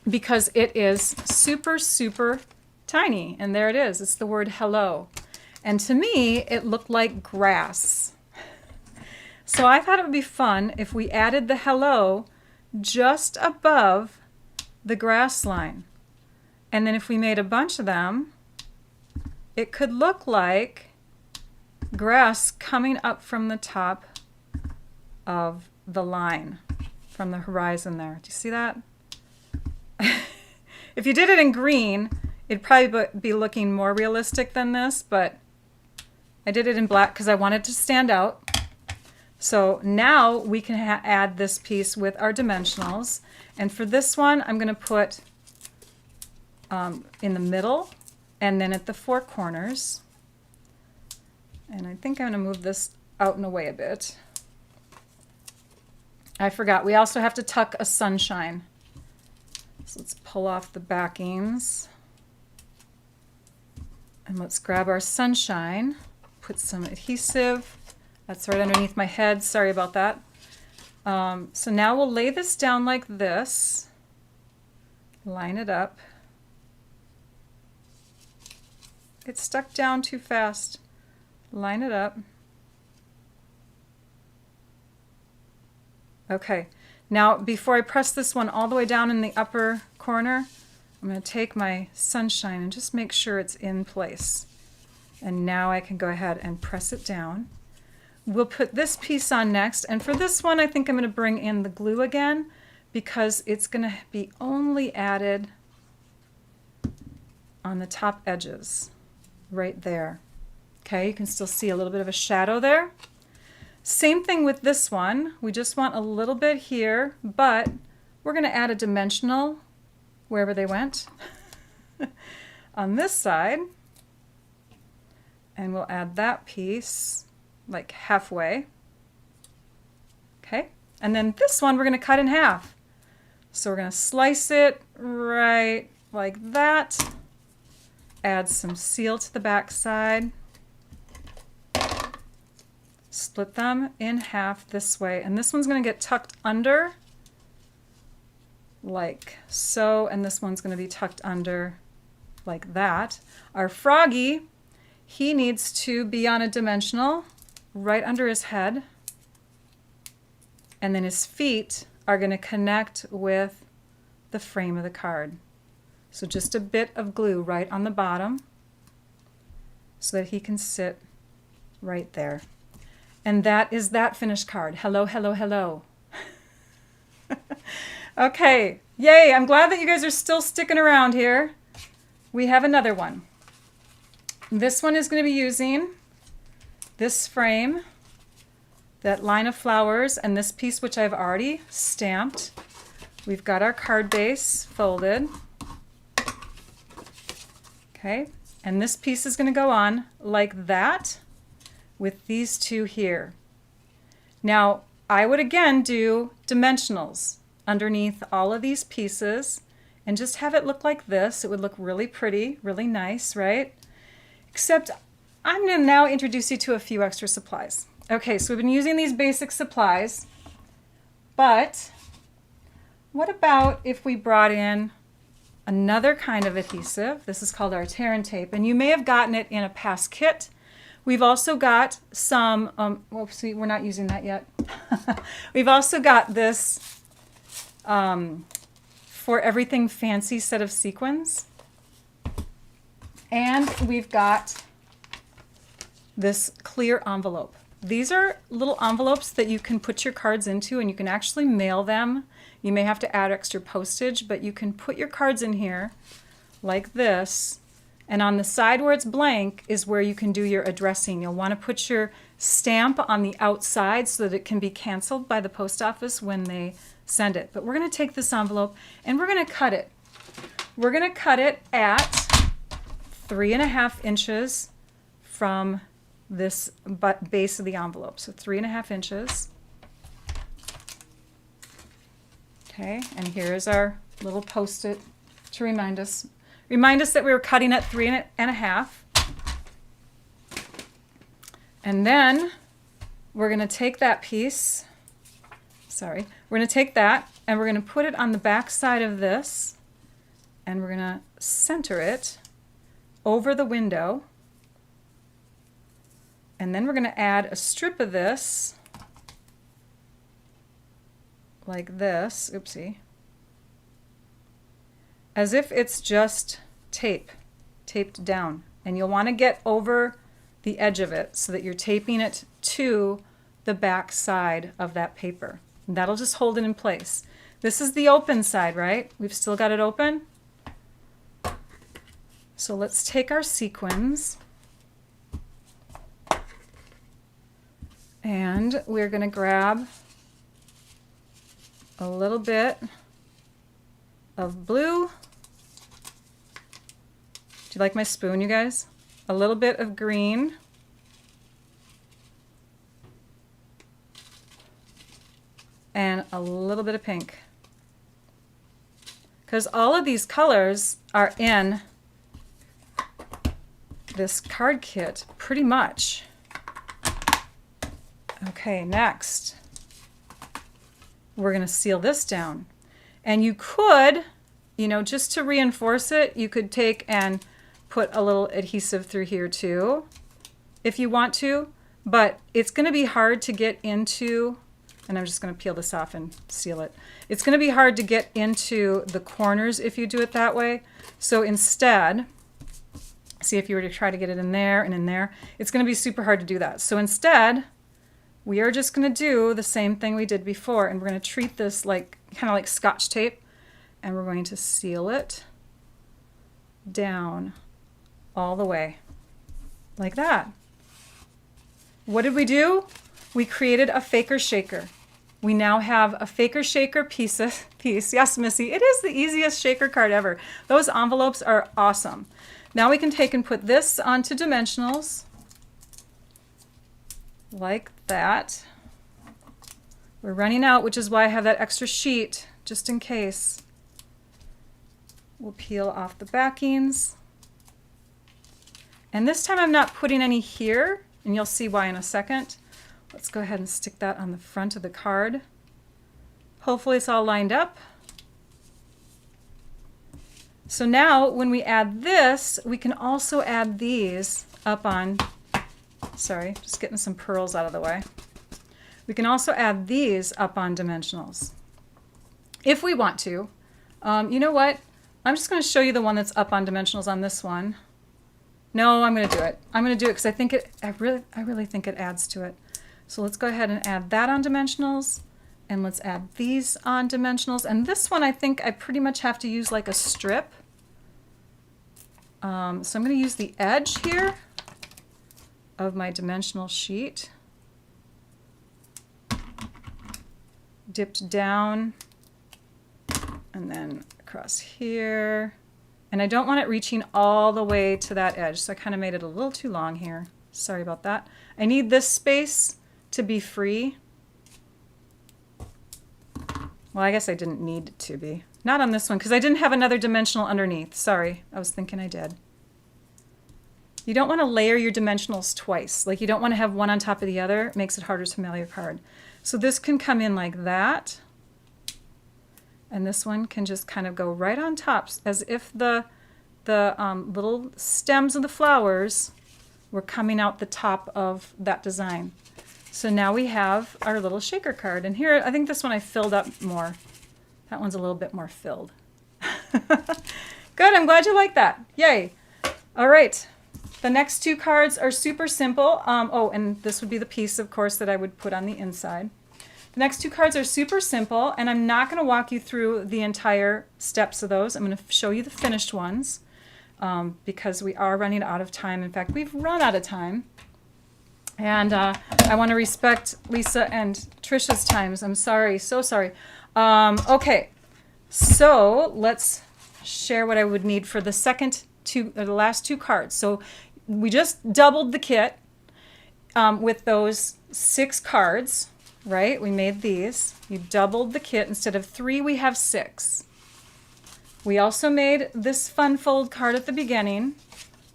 because it is super, super tiny. And there it is. It's the word hello. And to me, it looked like grass. So I thought it would be fun if we added the hello just above the grass line. And then if we made a bunch of them, it could look like grass coming up from the top of the line, from the horizon there. Do you see that? If you did it in green, it'd probably be looking more realistic than this, but I did it in black because I wanted to stand out. So now we can add this piece with our dimensionals. And for this one, I'm going to put in the middle and then at the 4 corners. And I think I'm going to move this out and away a bit. I forgot, we also have to tuck a sunshine. So let's pull off the backings. And let's grab our sunshine, put some adhesive. That's right underneath my head, sorry about that. So now we'll lay this down like this, line it up. It's stuck down too fast. Line it up. Okay, now before I press this one all the way down in the upper corner, I'm going to take my sunshine and just make sure it's in place. And now I can go ahead and press it down. We'll put this piece on next, and for this one I think I'm going to bring in the glue again because it's going to be only added on the top edges, right there. Okay, you can still see a little bit of a shadow there. Same thing with this one. We just want a little bit here, but we're going to add a dimensional wherever they went on this side. And we'll add that piece like halfway. Okay, and then this one we're going to cut in half. So we're going to slice it right like that. Add some seal to the back side. Split them in half this way, and this one's going to get tucked under like so, and this one's going to be tucked under like that. Our froggy, he needs to be on a dimensional right under his head, and then his feet are going to connect with the frame of the card. So just a bit of glue right on the bottom so that he can sit right there. And that is that finished card. Hello, hello, hello. Okay, yay, I'm glad that you guys are still sticking around here. We have another one. This one is going to be using this frame, that line of flowers, and this piece which I've already stamped. We've got our card base folded. Okay, and this piece is going to go on like that with these two here. Now, I would again do dimensionals underneath all of these pieces and just have it look like this. It would look really pretty, really nice, right? Except I'm going to now introduce you to a few extra supplies. Okay, so we've been using these basic supplies, but what about if we brought in another kind of adhesive? This is called our tear and tape, and you may have gotten it in a past kit. We've also got some, whoopsie, we're not using that yet. We've also got this for everything fancy set of sequins. And we've got this clear envelope. These are little envelopes that you can put your cards into, and you can actually mail them. You may have to add extra postage, but you can put your cards in here like this. And on the side where it's blank is where you can do your addressing. You'll want to put your stamp on the outside so that it can be canceled by the post office when they send it. But we're going to take this envelope and we're going to cut it. We're going to cut it at 3.5 inches from this base of the envelope. So 3.5 inches. Okay, and here's our little post-it to remind us that we were cutting at 3.5. And then we're going to take that piece, we're going to take that and we're going to put it on the back side of this, and we're going to center it over the window. And then we're going to add a strip of this like this, oopsie, as if it's just taped down. And you'll want to get over the edge of it so that you're taping it to the back side of that paper. And that'll just hold it in place. This is the open side, right? We've still got it open. So let's take our sequins and we're going to grab a little bit of blue. Do you like my spoon, you guys? A little bit of green. And a little bit of pink. Because all of these colors are in this card kit, pretty much. Okay, next, we're going to seal this down. And you could, you know, just to reinforce it, you could take and put a little adhesive through here too, if you want to, but it's going to be hard to get into, and I'm just going to peel this off and seal it. It's going to be hard to get into the corners if you do it that way. So instead, see, if you were to try to get it in there and in there, it's going to be super hard to do that. So instead, we are just going to do the same thing we did before, and we're going to treat this like kind of like Scotch tape, and we're going to seal it down all the way like that. What did we do? We created a faker shaker. We now have a faker shaker piece. Yes, Missy, it is the easiest shaker card ever. Those envelopes are awesome. Now we can take and put this onto dimensionals like that. We're running out, which is why I have that extra sheet just in case. We'll peel off the backings. And this time I'm not putting any here, and you'll see why in a second. Let's go ahead and stick that on the front of the card. Hopefully it's all lined up. So now when we add this, we can also add these up on, sorry, just getting some pearls out of the way. We can also add these up on dimensionals if we want to. You know what? I'm just going to show you the one that's up on dimensionals on this one. No, I'm going to do it. I'm going to do it because I think I really think it adds to it. So let's go ahead and add that on dimensionals, and let's add these on dimensionals. And this one I think I pretty much have to use like a strip. So I'm going to use the edge here of my dimensional sheet, dipped down, and then across here. And I don't want it reaching all the way to that edge, so I kind of made it a little too long here. Sorry about that. I need this space to be free. Well, I guess I didn't need it to be. Not on this one, because I didn't have another dimensional underneath. Sorry, I was thinking I did. You don't want to layer your dimensionals twice. Like, you don't want to have one on top of the other. It makes it harder to mail your card. So this can come in like that. And this one can just kind of go right on top, as if the little stems of the flowers were coming out the top of that design. So now we have our little shaker card. And here, I think this one I filled up more. That one's a little bit more filled. Good, I'm glad you like that. Yay. All right. The next two cards are super simple. Oh, and this would be the piece, of course, that I would put on the inside. The next two cards are super simple, and I'm not going to walk you through the entire steps of those. I'm going to show you the finished ones because we are running out of time. In fact, we've run out of time. And I want to respect Lisa and Trisha's times. I'm sorry, so sorry. Okay, so let's share what I would need for the last two cards. So we just doubled the kit with those 6 cards, right? We made these. You doubled the kit. Instead of 3, we have 6. We also made this fun fold card at the beginning.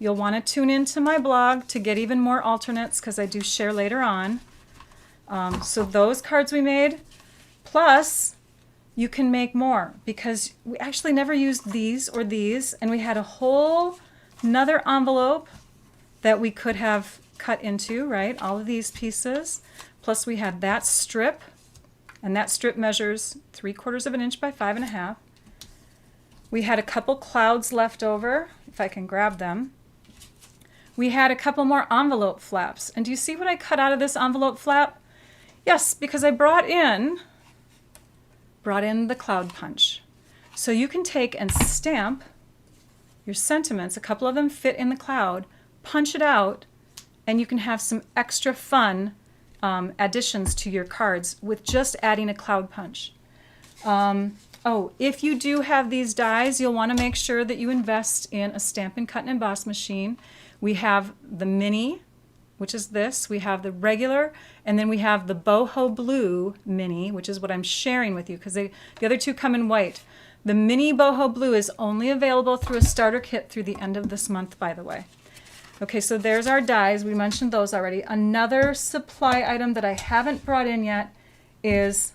You'll want to tune into my blog to get even more alternates because I do share later on. So those cards we made, plus you can make more because we actually never used these or these, and we had a whole another envelope that we could have cut into, right? All of these pieces. Plus we had that strip, and that strip measures 3/4 of an inch by 5.5. We had a couple clouds left over, if I can grab them. We had a couple more envelope flaps. And do you see what I cut out of this envelope flap? Yes, because I brought in the cloud punch. So you can take and stamp your sentiments. A couple of them fit in the cloud, punch it out, and you can have some extra fun additions to your cards with just adding a cloud punch. Oh, if you do have these dies, you'll want to make sure that you invest in a Stampin' Cut and Emboss machine. We have the mini, which is this. We have the regular, and then we have the boho blue mini, which is what I'm sharing with you because the other two come in white. The mini boho blue is only available through a starter kit through the end of this month, by the way. Okay, so there's our dies. We mentioned those already. Another supply item that I haven't brought in yet is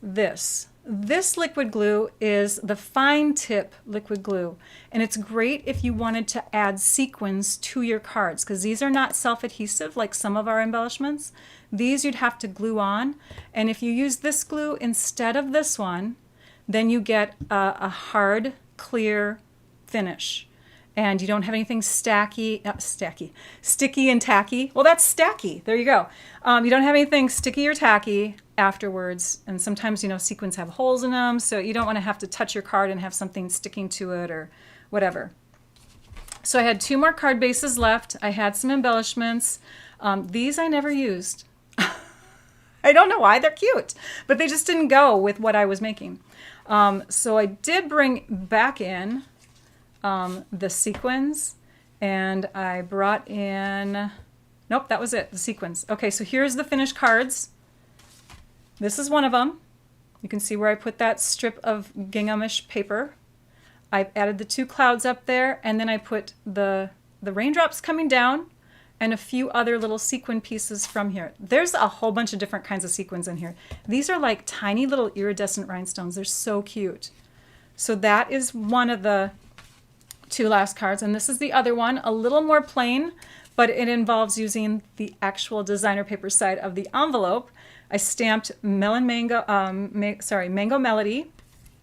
this. This liquid glue is the fine tip liquid glue, and it's great if you wanted to add sequins to your cards because these are not self-adhesive like some of our embellishments. These you'd have to glue on, and if you use this glue instead of this one, then you get a hard, clear finish. And you don't have anything sticky and tacky. Well, that's stacky. There you go. You don't have anything sticky or tacky afterwards. And sometimes, sequins have holes in them, so you don't want to have to touch your card and have something sticking to it or whatever. So I had 2 more card bases left. I had some embellishments. These I never used. I don't know why. They're cute, but they just didn't go with what I was making. So I did bring back in the sequins, and I brought in, nope, that was it, the sequins. Okay, so here's the finished cards. This is one of them. You can see where I put that strip of ginghamish paper. I added the 2 clouds up there, and then I put the raindrops coming down and a few other little sequin pieces from here. There's a whole bunch of different kinds of sequins in here. These are like tiny little iridescent rhinestones. They're so cute. So that is one of the 2 last cards, and this is the other one, a little more plain, but it involves using the actual designer paper side of the envelope. I stamped Mango Melody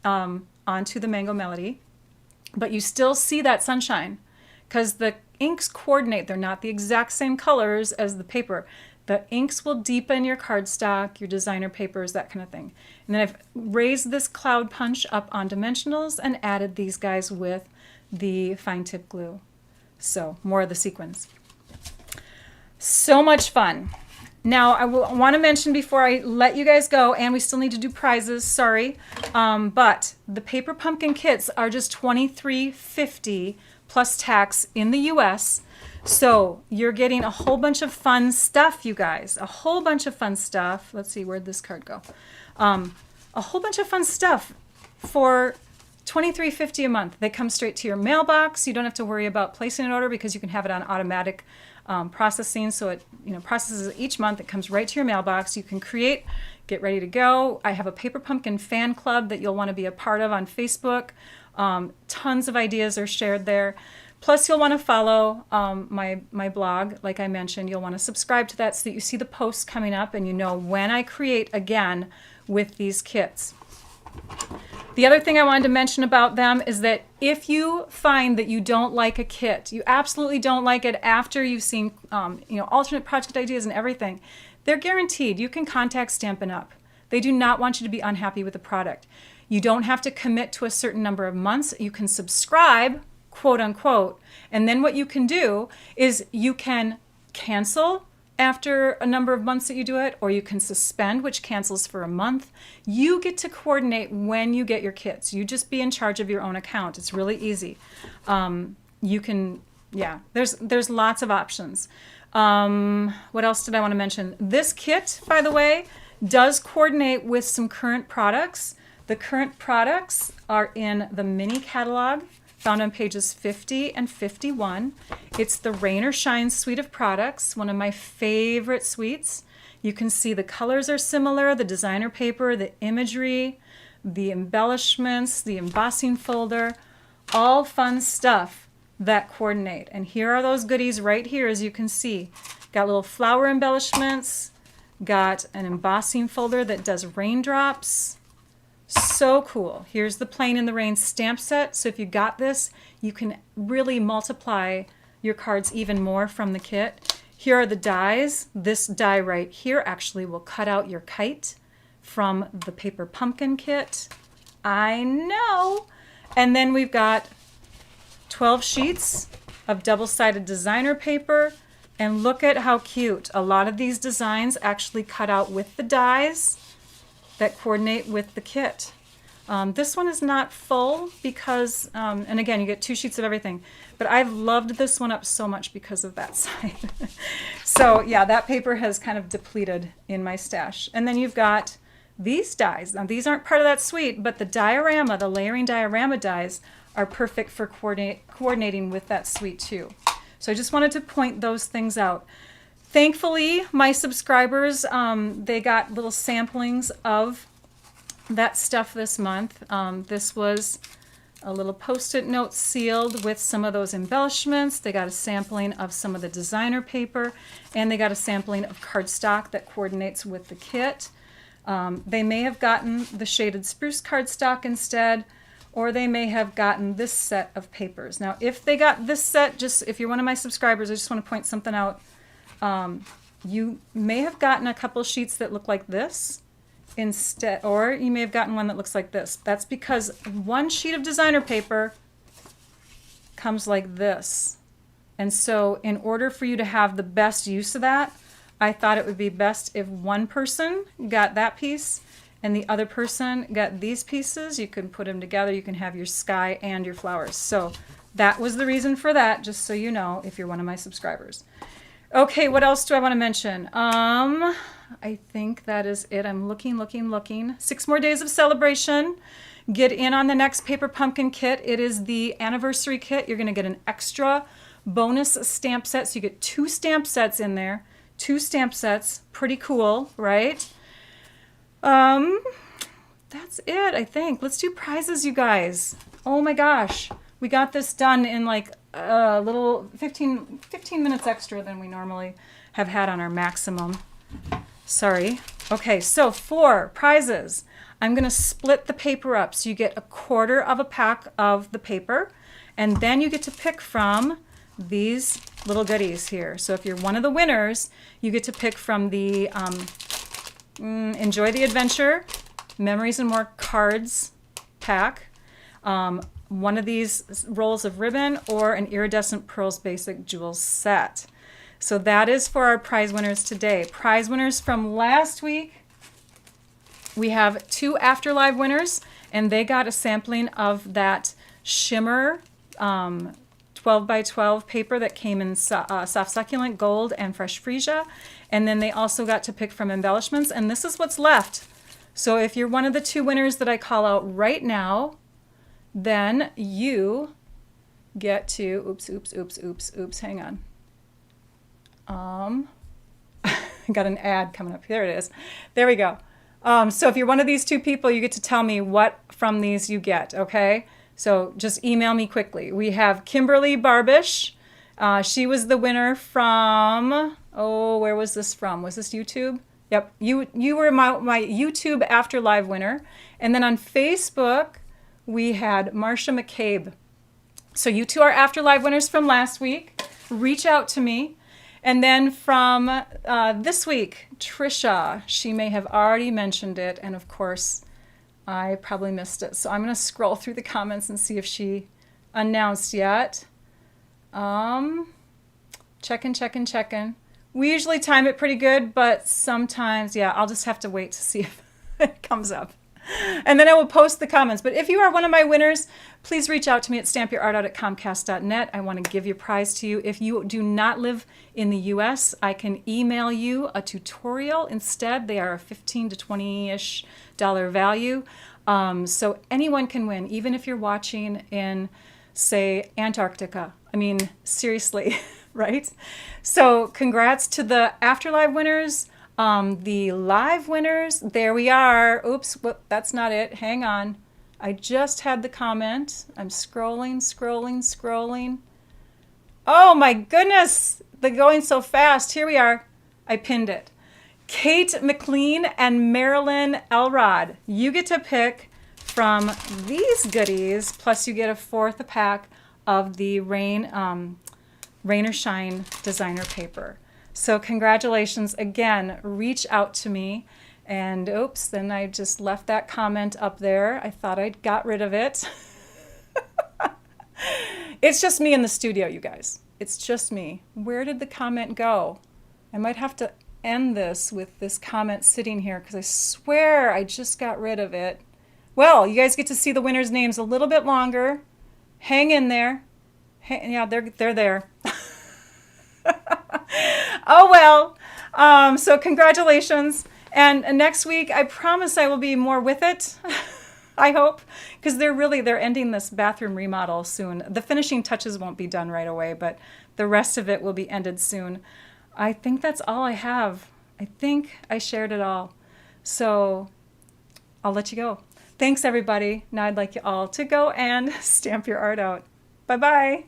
onto the Mango Melody, but you still see that sunshine because the inks coordinate. They're not the exact same colors as the paper. The inks will deepen your cardstock, your designer papers, that kind of thing. And then I've raised this cloud punch up on dimensionals and added these guys with the fine tip glue. So more of the sequins. So much fun. Now I want to mention before I let you guys go, and we still need to do prizes, sorry, but the paper pumpkin kits are just $23.50 plus tax in the US. So you're getting a whole bunch of fun stuff, you guys. A whole bunch of fun stuff. Let's see, where'd this card go? A whole bunch of fun stuff for $23.50 a month. They come straight to your mailbox. You don't have to worry about placing an order because you can have it on automatic processing. So it processes each month. It comes right to your mailbox. You can create, get ready to go. I have a Paper Pumpkin fan club that you'll want to be a part of on Facebook. Tons of ideas are shared there. Plus, you'll want to follow my blog. Like I mentioned, you'll want to subscribe to that so that you see the posts coming up and you know when I create again with these kits. The other thing I wanted to mention about them is that if you find that you don't like a kit, you absolutely don't like it after you've seen alternate project ideas and everything, they're guaranteed. You can contact Stampin' Up. They do not want you to be unhappy with the product. You don't have to commit to a certain number of months. You can subscribe, quote unquote, and then what you can do is you can cancel after a number of months that you do it, or you can suspend, which cancels for a month. You get to coordinate when you get your kits. You just be in charge of your own account. It's really easy. You can, yeah, there's lots of options. What else did I want to mention? This kit, by the way, does coordinate with some current products. The current products are in the mini catalog, found on pages 50 and 51. It's the Rain or Shine suite of products, one of my favorite suites. You can see the colors are similar, the designer paper, the imagery, the embellishments, the embossing folder, all fun stuff that coordinate. And here are those goodies right here, as you can see. Got little flower embellishments, got an embossing folder that does raindrops. So cool. Here's the Plain in the Rain stamp set. So if you got this, you can really multiply your cards even more from the kit. Here are the dies. This die right here actually will cut out your kite from the paper pumpkin kit. I know. And then we've got 12 sheets of double-sided designer paper. And look at how cute. A lot of these designs actually cut out with the dies that coordinate with the kit. This one is not full because, and again, you get 2 sheets of everything, but I've loved this one up so much because of that side. So yeah, that paper has kind of depleted in my stash. And then you've got these dies. Now these aren't part of that suite, but the diorama, the layering diorama dies are perfect for coordinating with that suite too. So I just wanted to point those things out. Thankfully, my subscribers, they got little samplings of that stuff this month. This was a little Post-it note sealed with some of those embellishments. They got a sampling of some of the designer paper, and they got a sampling of cardstock that coordinates with the kit. They may have gotten the shaded spruce cardstock instead, or they may have gotten this set of papers. Now, if they got this set, just if you're one of my subscribers, I just want to point something out. You may have gotten a couple sheets that look like this instead, or you may have gotten one that looks like this. That's because one sheet of designer paper comes like this. And so in order for you to have the best use of that, I thought it would be best if one person got that piece and the other person got these pieces. You can put them together. You can have your sky and your flowers. So that was the reason for that, just so you know, if you're one of my subscribers. Okay, what else do I want to mention? I think that is it. I'm looking. 6 more days of celebration. Get in on the next Paper Pumpkin kit. It is the anniversary kit. You're going to get an extra bonus stamp set. So you get 2 stamp sets in there. 2 stamp sets. Pretty cool, right? That's it, I think. Let's do prizes, you guys. Oh my gosh. We got this done in like a little 15 minutes extra than we normally have had on our maximum. Sorry. Okay, so for prizes, I'm going to split the paper up. So you get a quarter of a pack of the paper, and then you get to pick from these little goodies here. So if you're one of the winners, you get to pick from the Enjoy the Adventure Memories and More Cards pack, one of these rolls of ribbon, or an Iridescent Pearls Basic Jewels set. So that is for our prize winners today. Prize winners from last week, we have 2 Afterlive winners, and they got a sampling of that shimmer 12 by 12 paper that came in soft succulent, gold, and fresh freesia. And then they also got to pick from embellishments, and this is what's left. So if you're one of the 2 winners that I call out right now, then you get to, oops, hang on. Got an ad coming up. There it is. There we go. So if you're one of these 2 people, you get to tell me what from these you get, okay? So just email me quickly. We have Kimberly Barbish. She was the winner from, where was this from? Was this YouTube? Yep, you were my YouTube Afterlive winner, And then on Facebook, we had Marcia McCabe. So you two are Afterlive winners from last week. Reach out to me. And then from this week, Trisha. She may have already mentioned it. And of course, I probably missed it. So I'm going to scroll through the comments and see if she announced yet. Checking. We usually time it pretty good, but sometimes, yeah, I'll just have to wait to see if it comes up. And then I will post the comments. But if you are one of my winners, please reach out to me at stampyourartout@comcast.net. I want to give your prize to you. If you do not live in the US, I can email you a tutorial instead. They are a $15 to $20-ish value. So anyone can win, even if you're watching in, say, Antarctica. I mean, seriously, right? So congrats to the Afterlive winners. The live winners, there we are. Oops, that's not it. Hang on. I just had the comment. I'm scrolling. Oh my goodness, they're going so fast. Here we are. I pinned it. Kate McLean and Marilyn Elrod. You get to pick from these goodies, plus you get a fourth pack of the Rain or Shine designer paper. So congratulations again. Reach out to me. And oops, then I just left that comment up there. I thought I'd got rid of it. It's just me in the studio, you guys. It's just me. Where did the comment go? I might have to end this with this comment sitting here because I swear I just got rid of it. Well, you guys get to see the winners' names a little bit longer. Hang in there. Yeah, they're there. Oh well, so congratulations. And next week, I promise I will be more with it. I hope, because they're ending this bathroom remodel soon. The finishing touches won't be done right away, but the rest of it will be ended soon. I think that's all I have. I think I shared it all. So I'll let you go. Thanks, everybody. Now I'd like you all to go and stamp your art out. Bye-bye.